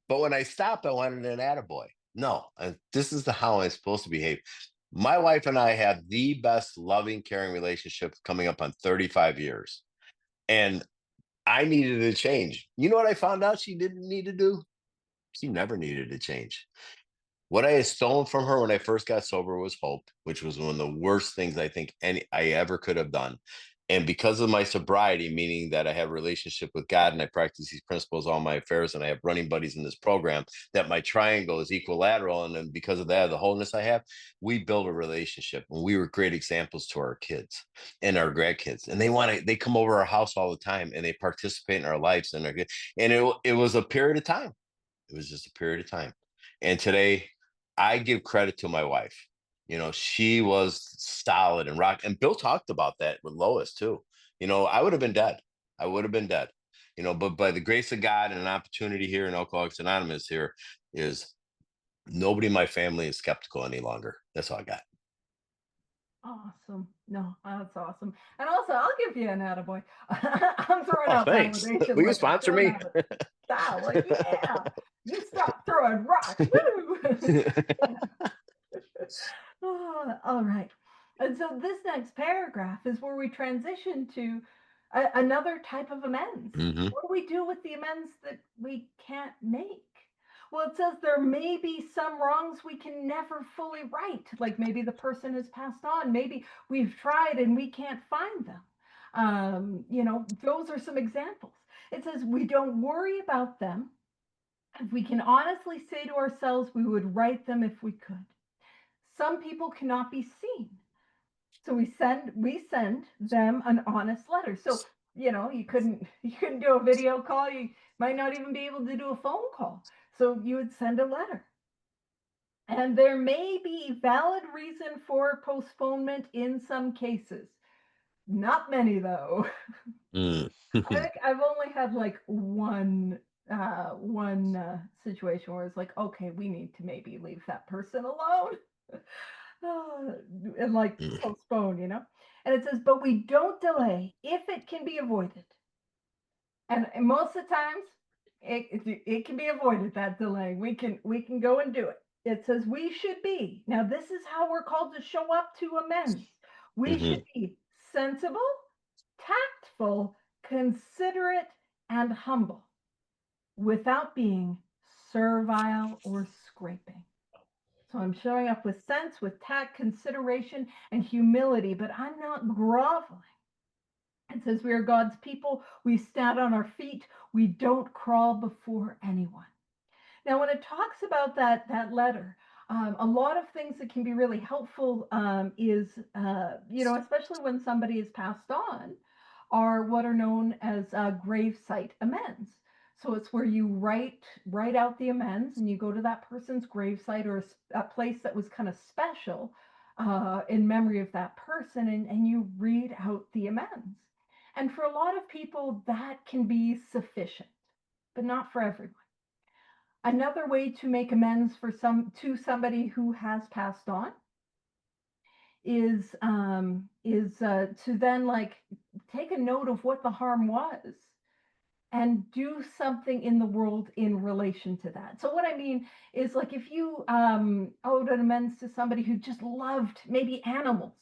But when I stopped, I wanted an attaboy. No, this is how I'm supposed to behave. My wife and I have the best loving, caring relationship coming up on 35 years. And I needed to change. You know what I found out she didn't need to do? She never needed to change. What I had stolen from her when I first got sober was hope, which was one of the worst things I think I ever could have done. And because of my sobriety, meaning that I have a relationship with God and I practice these principles all my affairs, and I have running buddies in this program, that my triangle is equilateral. And then because of that, the wholeness I have, we build a relationship, and we were great examples to our kids and our grandkids. And they come over our house all the time and they participate in our lives, and it was a period of time. It was just a period of time. And today I give credit to my wife. She was solid and rock. And Bill talked about that with Lois too. I would have been dead. I would have been dead. But by the grace of God and an opportunity here in Alcoholics Anonymous here is nobody in my family is skeptical any longer. That's all I got. Awesome. No, that's awesome. And also, I'll give you an attaboy. I'm throwing Oh, out thanks. validation Will you like I'm sponsor throwing me? out a style. Like, yeah, you stop throwing rocks. Woo! Oh, all right. And so this next paragraph is where we transition to another type of amends. Hmm. What do we do with the amends that we can't make? Well, it says there may be some wrongs we can never fully right. Like maybe the person has passed on. Maybe we've tried and we can't find them. Those are some examples. It says we don't worry about them. We can honestly say to ourselves we would right them if we could. Some people cannot be seen. So we send them an honest letter. So, you couldn't do a video call. You might not even be able to do a phone call. So you would send a letter. And there may be valid reason for postponement in some cases. Not many though. Mm. I think I've only had like one situation where it's like, okay, we need to maybe leave that person alone. Oh, and like postpone. And it says, but we don't delay if it can be avoided. And most of the times it can be avoided, that delay. We can go and do it. It says we should be. Now this is how we're called to show up to amends. We Hmm. should be sensible, tactful, considerate, and humble without being servile or scraping. So I'm showing up with sense, with tact, consideration, and humility, but I'm not groveling. It says we are God's people. We stand on our feet. We don't crawl before anyone. Now, when it talks about that letter, a lot of things that can be really helpful is, especially when somebody is passed on, are what are known as gravesite amends. So it's where you write out the amends, and you go to that person's gravesite or a place that was kind of special in memory of that person, and you read out the amends. And for a lot of people, that can be sufficient, but not for everyone. Another way to make amends to somebody who has passed on is to then like take a note of what the harm was and do something in the world in relation to that. So what I mean is, like, if you owed an amends to somebody who just loved maybe animals,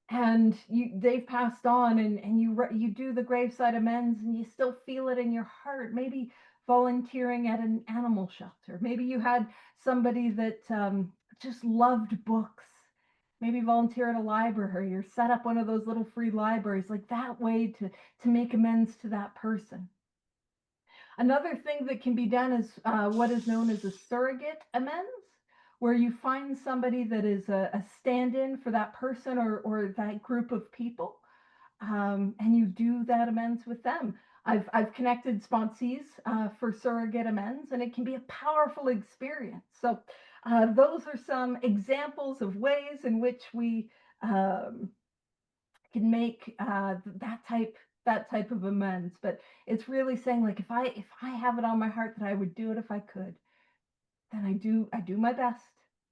and they've passed on, and you do the graveside amends and you still feel it in your heart, maybe volunteering at an animal shelter. Maybe you had somebody that just loved books, maybe volunteer at a library or set up one of those little free libraries, like that way to make amends to that person. Another thing that can be done is what is known as a surrogate amends, where you find somebody that is a stand-in for that person or that group of people, and you do that amends with them. I've connected sponsees for surrogate amends, and it can be a powerful experience. So those are some examples of ways in which we um, can make that type of amends. But it's really saying, like, if I have it on my heart that I would do it if I could, then I do my best,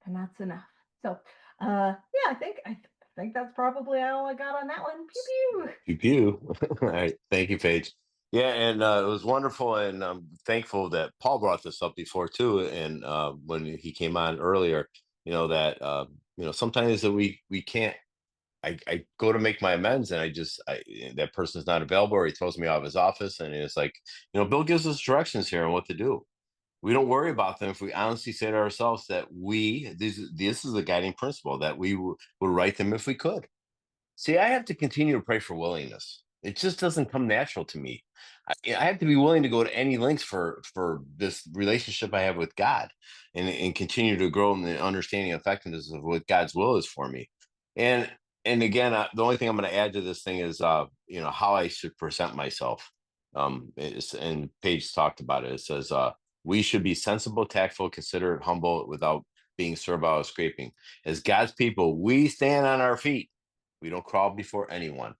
and that's enough. So yeah, I think that's probably all I got on that one. Pew pew. Pew pew. All right. Thank you, Paige. Yeah, and it was wonderful, and I'm thankful that Paul brought this up before too. And when he came on earlier, that sometimes that we can't. I go to make my amends, and that person's not available, or he throws me out of his office, and it's like, Bill gives us directions here on what to do. We don't worry about them if we honestly say to ourselves that this is a guiding principle that we would write them if we could. See, I have to continue to pray for willingness. It just doesn't come natural to me. I have to be willing to go to any lengths for this relationship I have with God, and continue to grow in the understanding and effectiveness of what God's will is for me. And and again, the only thing I'm going to add to this thing is how I should present myself. And Paige talked about it. It says we should be sensible, tactful, considerate, humble, without being servile or scraping. As God's people, we stand on our feet. We don't crawl before anyone.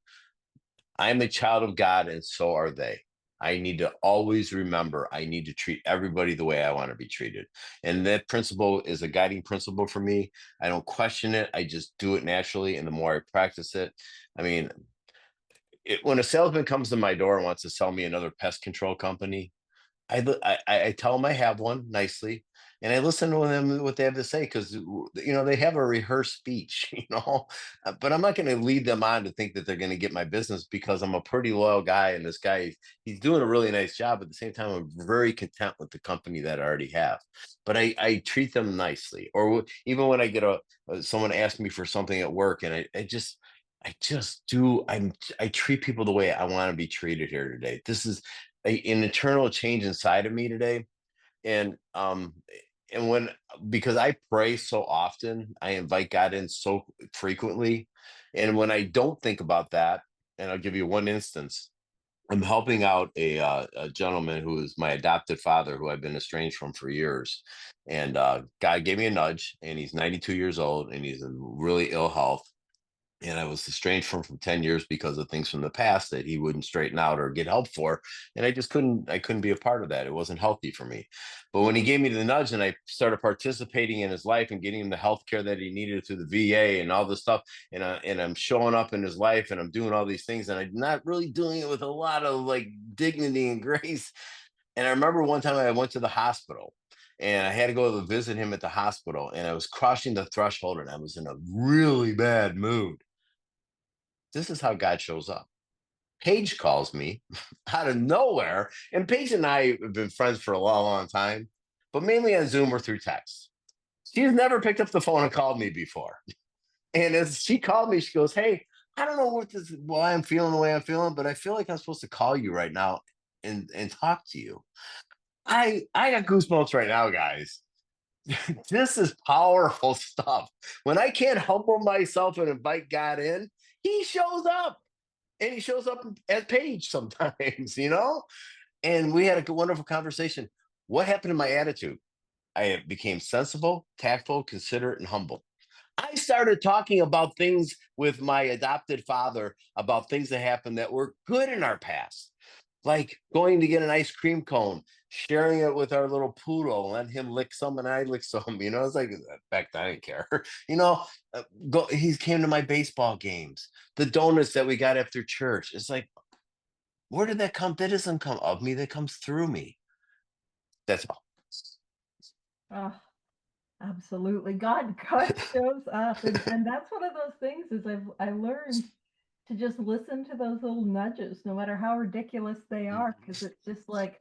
I'm a child of God, and so are they. I need to always remember I need to treat everybody the way I want to be treated. And that principle is a guiding principle for me. I don't question it. I just do it naturally. And the more I practice it, I mean, when a salesman comes to my door and wants to sell me another pest control company, I tell them I have one nicely, and I listen to them what they have to say because they have a rehearsed speech, but I'm not going to lead them on to think that they're going to get my business because I'm a pretty loyal guy, and this guy, he's doing a really nice job. At the same time, I'm very content with the company that I already have, but I treat them nicely. Or even when I get someone ask me for something at work, and I just do. I treat people the way I want to be treated here today. This is an internal change inside of me today, and when because I pray so often, I invite God in so frequently, and when I don't think about that, and I'll give you one instance. I'm helping out a gentleman who is my adopted father, who I've been estranged from for years. And God gave me a nudge, and he's 92 years old, and he's in really ill health, and I was estranged from 10 years because of things from the past that he wouldn't straighten out or get help for. And I couldn't be a part of that. It wasn't healthy for me. But when he gave me the nudge and I started participating in his life and getting him the health care that he needed through the VA and all this stuff, and I'm showing up in his life and I'm doing all these things, and I'm not really doing it with a lot of like dignity and grace. And I remember one time I went to the hospital, and I had to go to visit him at the hospital, and I was crossing the threshold, and I was in a really bad mood. This is how God shows up. Paige calls me out of nowhere, and Paige and I have been friends for a long, long time, but mainly on Zoom or through text. She's never picked up the phone and called me before. And as she called me, she goes, "Hey, I don't know why I'm feeling the way I'm feeling, but I feel like I'm supposed to call you right now and talk to you." I got goosebumps right now, guys. This is powerful stuff. When I can't humble myself and invite God in, he shows up, and he shows up as Paige sometimes, And we had a wonderful conversation. What happened to my attitude? I became sensible, tactful, considerate, and humble. I started talking about things with my adopted father, about things that happened that were good in our past, like going to get an ice cream cone, sharing it with our little poodle, let him lick some and I lick some. It's like back then I didn't care. He came to my baseball games, the donuts that we got after church. It's like, where did that come? That doesn't come of me. That comes through me. That's all. Oh, absolutely. God shows up, and that's one of those things is I learned to just listen to those little nudges, no matter how ridiculous they are, because Mhm. it's just like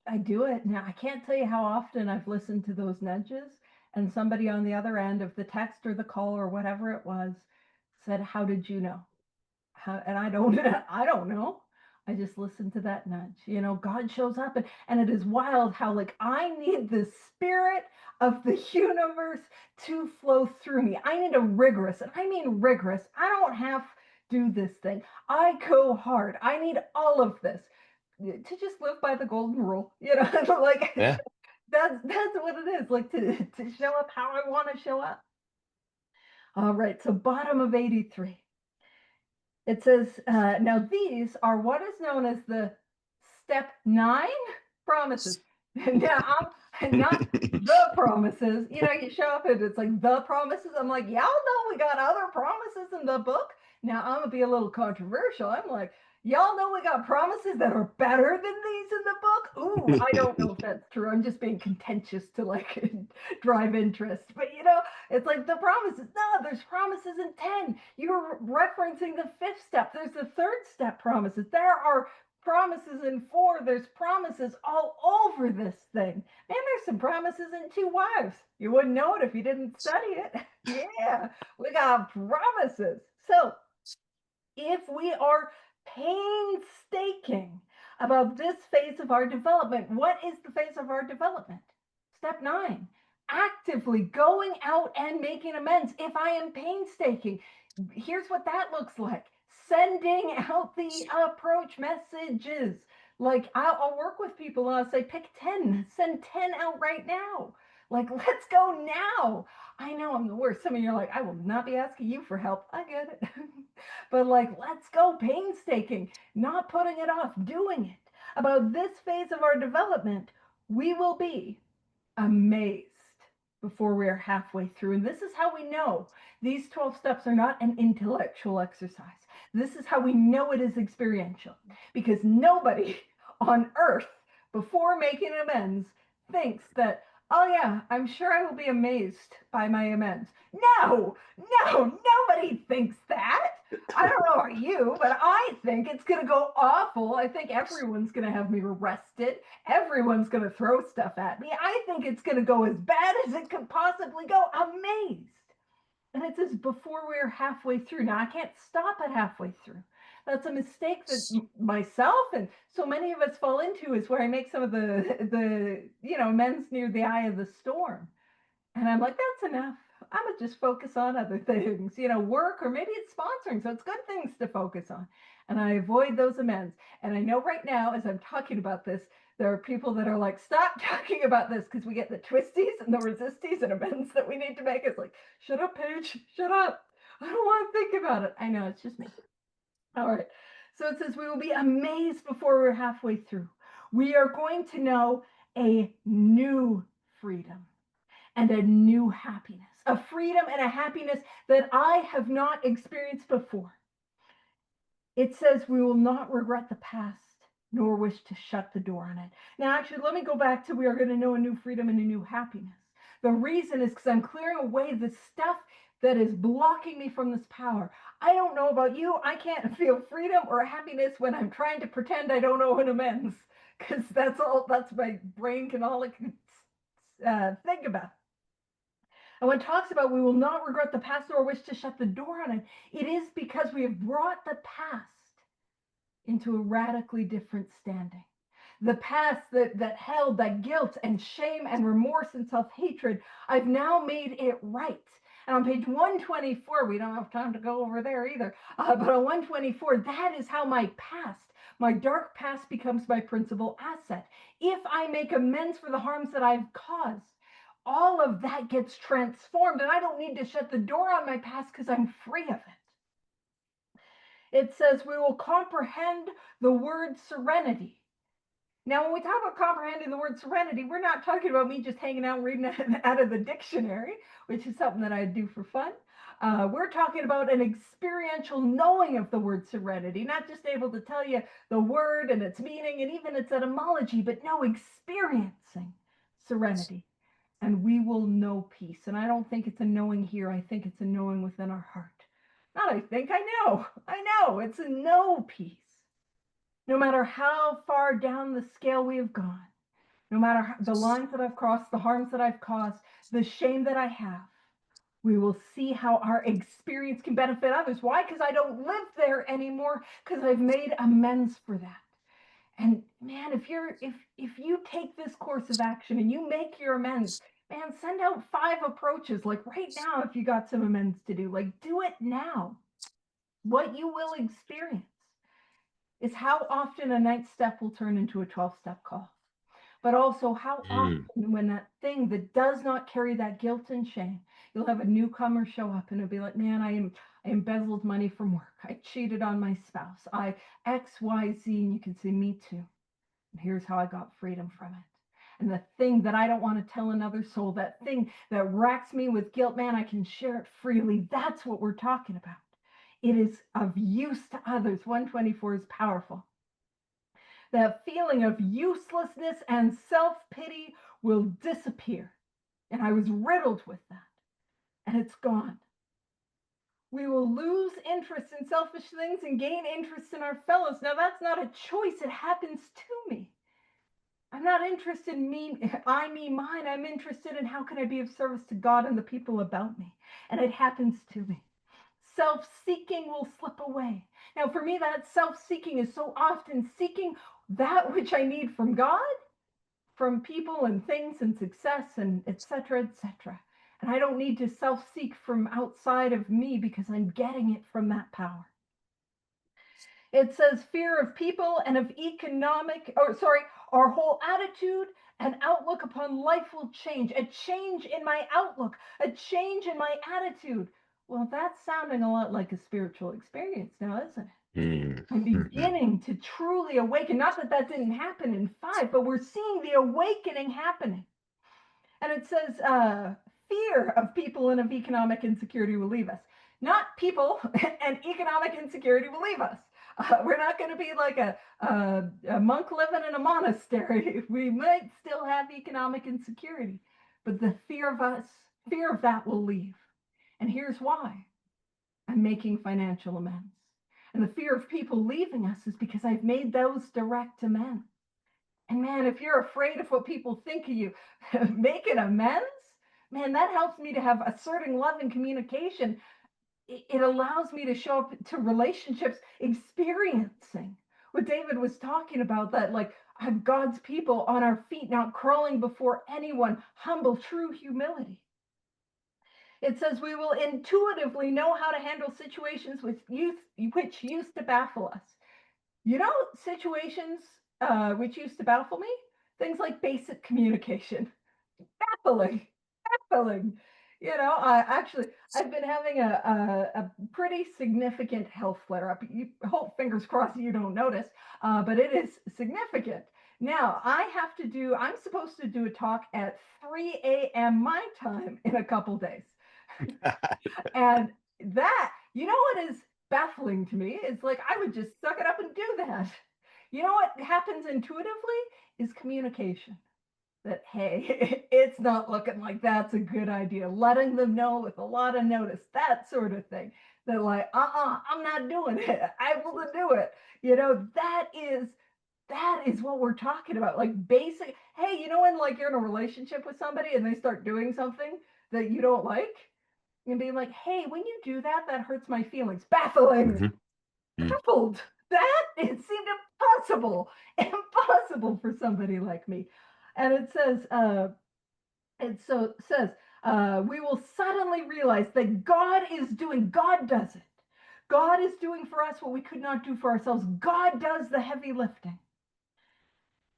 I do it now. I can't tell you how often I've listened to those nudges, and somebody on the other end of the text or the call or whatever it was said, "How did you know?" And I don't I don't know. I just listen to that nudge. God shows up, and it is wild how, like, I need the spirit of the universe to flow through me. I need a rigorous, and I mean rigorous. I don't half do this thing. I go hard. I need all of this to just live by the golden rule, like Yeah. that's what it is, like to show up how I want to show up. All right, so bottom of 83. It says, now these are what is known as the step 9 promises. Now, I'm not the promises. You show up and it's like the promises. I'm like, y'all know we got other promises in the book. Now, I'm going to be a little controversial. I'm like, y'all know we got promises that are better than these in the book. Ooh, I don't know if that's true. I'm just being contentious to like drive interest. But it's like the promises. No, there's promises in 10. You're referencing the 5th step. There's the 3rd step promises. There are promises in 4. There's promises all over this thing. Man, there's some promises in 2 wives. You wouldn't know it if you didn't study it. Yeah, we got promises. So if we are painstaking about this phase of our development, what is the phase of our development? Step 9, actively going out and making amends. If I am painstaking, here's what that looks like. Sending out the approach messages. Like I'll work with people and I'll say, pick 10, send 10 out right now. Like, let's go now. I know I'm the worst. Some of you are like, I will not be asking you for help. I get it. But like, let's go painstaking, not putting it off, doing it. About this phase of our development, we will be amazed before we are halfway through. And this is how we know these 12 steps are not an intellectual exercise. This is how we know it is experiential, because nobody on earth, before making amends, thinks that, oh yeah, I'm sure I will be amazed by my amends. No, nobody thinks that. I don't know about you, but I think it's going to go awful. I think everyone's going to have me arrested. Everyone's going to throw stuff at me. I think it's going to go as bad as it could possibly go. Amazed. And it says before we're halfway through. Now, I can't stop at halfway through. That's a mistake that myself and so many of us fall into, is where I make some of the amends near the eye of the storm. And I'm like, that's enough. I'm going to just focus on other things, work, or maybe it's sponsoring. So it's good things to focus on. And I avoid those amends. And I know right now, as I'm talking about this, there are people that are like, stop talking about this, because we get the twisties and the resisties and amends that we need to make. It's like, shut up, Paige, shut up. I don't want to think about it. I know, it's just me. All right. So it says, we will be amazed before we're halfway through. We are going to know a new freedom and a new happiness, a freedom and a happiness that I have not experienced before. It says we will not regret the past nor wish to shut the door on it. Now, actually, let me go back to we are going to know a new freedom and a new happiness. The reason is because I'm clearing away the stuff that is blocking me from this power. I don't know about you. I can't feel freedom or happiness when I'm trying to pretend I don't owe an amends, because that's my brain can all it can think about. And when it talks about we will not regret the past nor wish to shut the door on it, it is because we have brought the past into a radically different standing. The past that held that guilt and shame and remorse and self-hatred, I've now made it right. And on page 124, we don't have time to go over there either, but on 124, that is how my dark past becomes my principal asset. If I make amends for the harms that I've caused, all of that gets transformed, and I don't need to shut the door on my past because I'm free of it. It says we will comprehend the word serenity. Now, when we talk about comprehending the word serenity, we're not talking about me just hanging out reading out of the dictionary, which is something that I do for fun. We're talking about an experiential knowing of the word serenity, not just able to tell you the word and its meaning and even its etymology, but no, experiencing serenity. And we will know peace. And I don't think it's a knowing here. I think it's a knowing within our heart. Not I think, I know. It's a know peace. No matter how far down the scale we have gone, no matter the lines that I've crossed, the harms that I've caused, the shame that I have, we will see how our experience can benefit others. Why? Because I don't live there anymore, because I've made amends for that. And man, if you take this course of action and you make your amends, man, send out 5 approaches, like right now, if you got some amends to do, like do it now. What you will experience is how often a 9th step will turn into a 12-step call. But also how Mm. often when that thing that does not carry that guilt and shame, you'll have a newcomer show up and it'll be like, man, I embezzled money from work. I cheated on my spouse. I X, Y, Z, and you can say, me too. And here's how I got freedom from it. And the thing that I don't want to tell another soul, that thing that racks me with guilt, man, I can share it freely. That's what we're talking about. It is of use to others. 124 is powerful. That feeling of uselessness and self-pity will disappear. And I was riddled with that. And it's gone. We will lose interest in selfish things and gain interest in our fellows. Now, that's not a choice. It happens to me. I'm not interested in me, me, mine. I'm interested in how can I be of service to God and the people about me. And it happens to me. Self-seeking will slip away. Now, for me, that self-seeking is so often seeking that which I need from God, from people and things and success and etc., etc. And I don't need to self-seek from outside of me because I'm getting it from that power. It says fear of people and of our whole attitude and outlook upon life will change. A change in my outlook, a change in my attitude. Well, that's sounding a lot like a spiritual experience now, isn't it? Mm. I'm beginning to truly awaken. Not that that didn't happen in 5, but we're seeing the awakening happening. And it says fear of people and of economic insecurity will leave us. Not people and economic insecurity will leave us. We're not going to be like a monk living in a monastery. We might still have economic insecurity, but the fear of that will leave. And here's why. I'm making financial amends. And the fear of people leaving us is because I've made those direct amends. And man, if you're afraid of what people think of you, making amends, man, that helps me to have asserting love and communication. It allows me to show up to relationships experiencing what David was talking about, that like I'm God's people on our feet, not crawling before anyone, humble, true humility. It says we will intuitively know how to handle situations which used to baffle us. You know, situations which used to baffle me? Things like basic communication. Baffling, baffling. You know, I've been having a pretty significant health flare up. You hope, fingers crossed, you don't notice, but it is significant. Now, I'm supposed to do a talk at 3 a.m. my time in a couple days. And that, you know what is baffling to me? It's like I would just suck it up and do that. You know what happens intuitively is communication. That, hey, it's not looking like that's a good idea. Letting them know with a lot of notice, that sort of thing. They're like, I'm not doing it. I'm able to do it. You know, that is what we're talking about. Like basic, hey, you know, when like you're in a relationship with somebody and they start doing something that you don't like, and being like, hey, when you do that, that hurts my feelings. Baffling. Mm-hmm. Baffled. That it seemed impossible for somebody like me. And it says, we will suddenly realize that God does it. God is doing for us what we could not do for ourselves. God does the heavy lifting.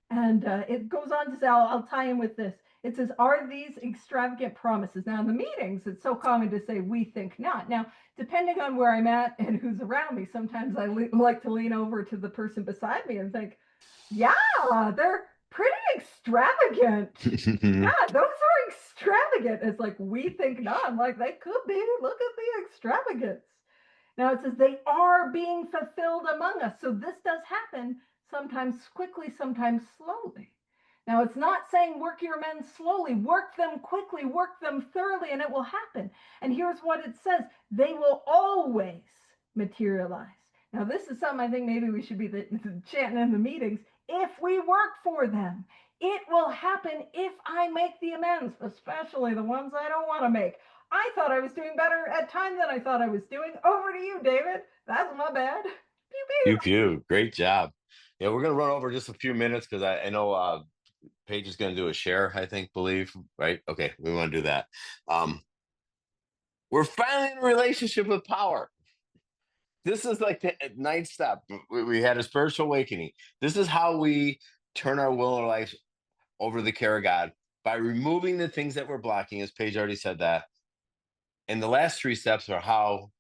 And it goes on to say, I'll tie in with this. It says, are these extravagant promises? Now, in the meetings, it's so common to say, we think not. Now, depending on where I'm at and who's around me, sometimes I like to lean over to the person beside me and think, yeah, they're pretty extravagant. Yeah, those are extravagant. It's like, we think not. I'm like, they could be. Look at the extravagance. Now, it says they are being fulfilled among us. So this does happen sometimes quickly, sometimes slowly. Now, it's not saying work your amends slowly, work them quickly, work them thoroughly, and it will happen. And here's what it says, they will always materialize. Now, this is something I think maybe we should be chanting in the meetings. If we work for them, it will happen if I make the amends, especially the ones I don't want to make. I thought I was doing better at time than I thought I was doing. Over to you, David. That's my bad. Pew, pew. Pew pew. Great job. Yeah, we're gonna run over just a few minutes because I know Paige is gonna do a share, I think, believe, right? Okay, we want to do that. We're finally in a relationship with power. This is like the ninth step. We had a spiritual awakening. This is how we turn our will and our life over the care of God by removing the things that we're blocking, as Paige already said that. And the last three steps are how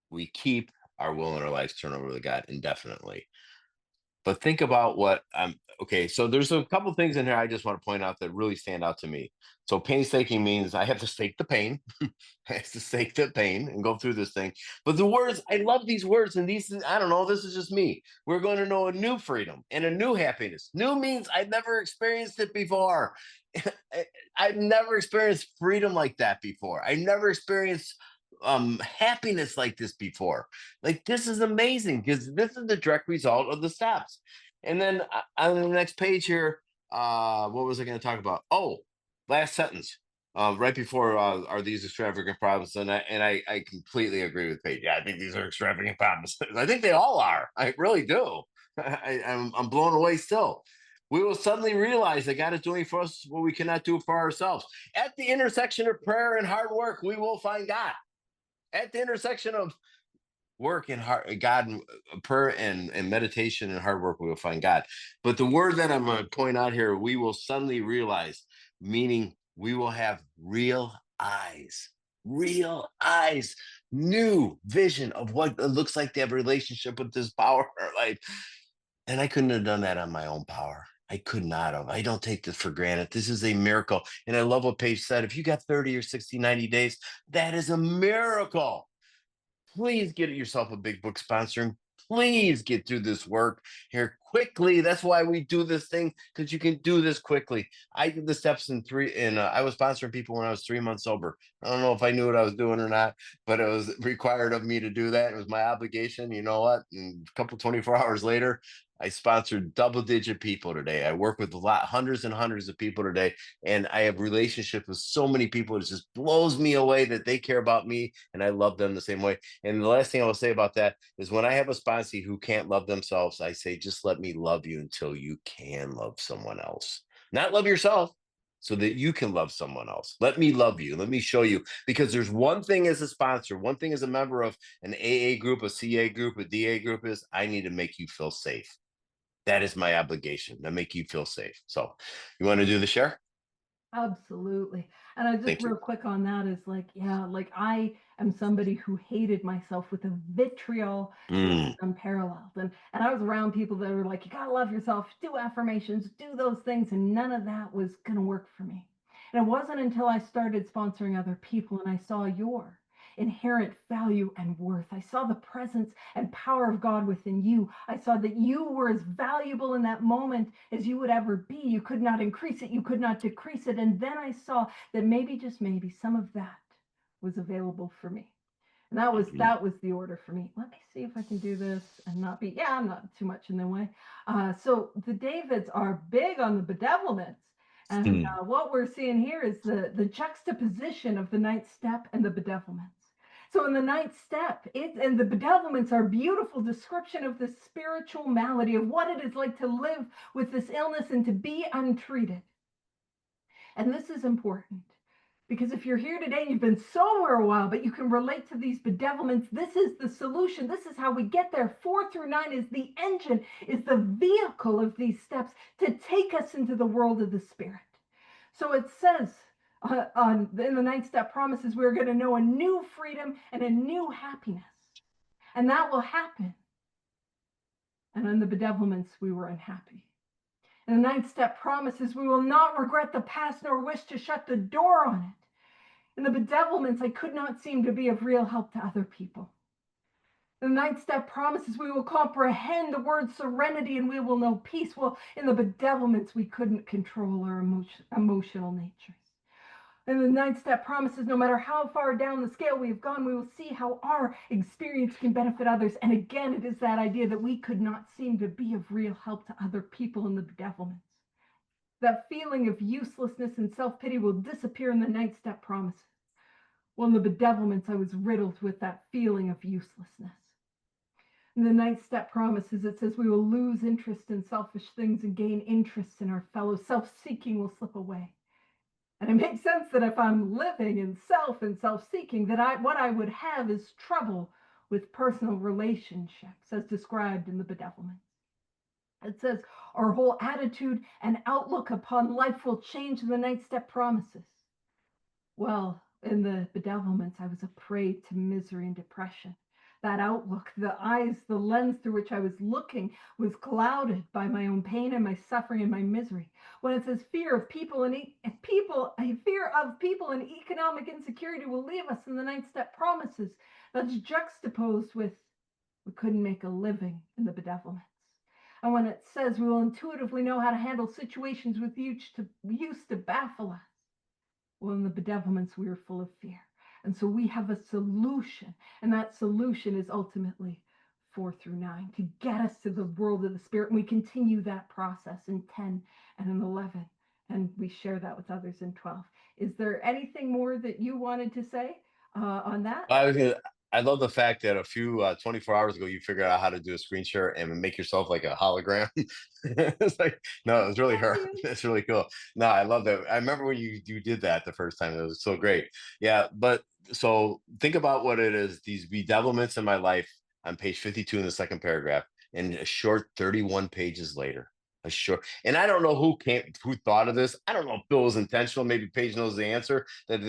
we keep our will and our lives turned over to God indefinitely. But think about what okay. So there's a couple things in here I just want to point out that really stand out to me. So painstaking means I have to stake the pain. I have to stake the pain and go through this thing. But the words, I love these words, and these, I don't know, this is just me. We're going to know a new freedom and a new happiness. New means I've never experienced it before. I've never experienced freedom like that before. I never experienced happiness like this before. Like, this is amazing because this is the direct result of the steps. And then on the next page here, what was I going to talk about? Oh, last sentence, right before, are these extravagant problems? And I completely agree with Paige. Yeah, I think these are extravagant problems. I think they all are. I really do. I'm blown away still. We will suddenly realize that God is doing for us what we cannot do for ourselves. At the intersection of prayer and hard work, we will find God. At the intersection of work and hard God and prayer and meditation and hard work, we will find God. But the word that I'm going to point out here, we will suddenly realize, meaning we will have real eyes, new vision of what it looks like to have a relationship with this power in our life. And I couldn't have done that on my own power. I could not have. I don't take this for granted. This is a miracle. And I love what Paige said. If you got 30 or 60, 90 days, that is a miracle. Please get yourself a big book sponsor and please get through this work here quickly. That's why we do this thing, because you can do this quickly. I did the steps in three, and I was sponsoring people when I was 3 months sober. I don't know if I knew what I was doing or not, but it was required of me to do that. It was my obligation. You know what? And a couple 24 hours later, I sponsored double-digit people today. I work with hundreds and hundreds of people today, and I have relationships with so many people. It just blows me away that they care about me, and I love them the same way. And the last thing I will say about that is, when I have a sponsee who can't love themselves, I say, just let me love you until you can love someone else. Not love yourself, so that you can love someone else. Let me love you. Let me show you. Because there's one thing as a sponsor, one thing as a member of an AA group, a CA group, a DA group, is I need to make you feel safe. That is my obligation, to make you feel safe. So you want to do the share? Absolutely. And I just Thank you. real quick on that is like, yeah, like I am somebody who hated myself with a vitriol that was Mm. unparalleled. And I was around people that were like, you gotta love yourself, do affirmations, do those things, and none of that was gonna work for me. And it wasn't until I started sponsoring other people and I saw your inherent value and worth. I saw the presence and power of God within you. I saw that you were as valuable in that moment as you would ever be. You could not increase it, you could not decrease it. And then I saw that maybe, just maybe, some of that was available for me. And Mhm. that was the order for me. Let me see if I can do this and not be, yeah, I'm not too much in the way. So the Davids are big on the bedevilments. And Mm. what we're seeing here is the juxtaposition of the ninth step and the bedevilments. So in the ninth step, it and the bedevilments are a beautiful description of the spiritual malady, of what it is like to live with this illness and to be untreated. And this is important because if you're here today and you've been sober a while, but you can relate to these bedevilments, this is the solution. This is how we get there. 4 through 9 is the engine, is the vehicle of these steps to take us into the world of the spirit. So it says in the ninth step promises, we're going to know a new freedom and a new happiness. And that will happen. And in the bedevilments, we were unhappy. And the ninth step promises we will not regret the past nor wish to shut the door on it. In the bedevilments, I could not seem to be of real help to other people. The ninth step promises we will comprehend the word serenity and we will know peace. Well, in the bedevilments, we couldn't control our emotional natures. And the ninth step promises no matter how far down the scale we have gone, we will see how our experience can benefit others. And again, it is that idea that we could not seem to be of real help to other people in the bedevilments. That feeling of uselessness and self-pity will disappear in the ninth step promises. Well, in the bedevilments, I was riddled with that feeling of uselessness. In the ninth step promises, it says we will lose interest in selfish things and gain interest in our fellows. Self-seeking will slip away. And it makes sense that if I'm living in self and self-seeking, that what I would have is trouble with personal relationships as described in the bedevilments. It says our whole attitude and outlook upon life will change, the ninth step promises. Well, in the bedevilments, I was a prey to misery and depression. That outlook, the eyes, the lens through which I was looking was clouded by my own pain and my suffering and my misery. When it says fear of people and fear of people and economic insecurity will leave us in the ninth step promises, that's juxtaposed with we couldn't make a living in the bedevilments. And when it says we will intuitively know how to handle situations with used to baffle us, well, in the bedevilments, we are full of fear. And so we have a solution. And that solution is ultimately 4 through 9 to get us to the world of the spirit. And we continue that process in 10 and in 11. And we share that with others in 12. Is there anything more that you wanted to say on that? I love the fact that a few 24 hours ago you figured out how to do a screen share and make yourself like a hologram. It's like, no, it was really her. It's really cool. No, I love that. I remember when you did that the first time. It was so great. Yeah, but so think about what it is. These bedevilments in my life on page 52 in the second paragraph, and a short 31 pages later. A short, and I don't know who thought of this. I don't know if Bill was intentional. Maybe Paige knows the answer that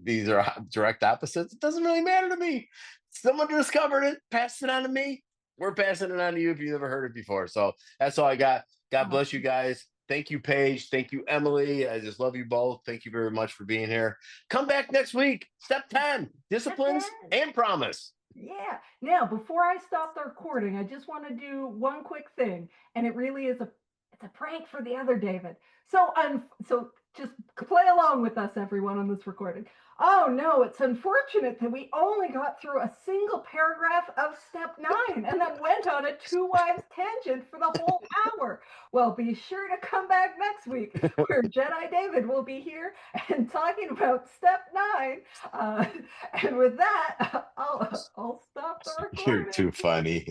these are direct opposites. It doesn't really matter to me. Someone discovered it, passed it on to me. We're passing it on to you if you never heard it before. So that's all I got. God bless you guys. Thank you, Paige. Thank you, Emily. I just love you both. Thank you very much for being here. Come back next week. Step 10, disciplines and promise. Yeah. Now, before I stop the recording, I just want to do one quick thing, and it really is it's a prank for the other David. So just play along with us, everyone, on this recording. Oh no, it's unfortunate that we only got through a single paragraph of step 9 and then went on a two wives tangent for the whole hour. Well, be sure to come back next week where Jedi David will be here and talking about step 9. And with that, I'll stop the recording. You're too funny.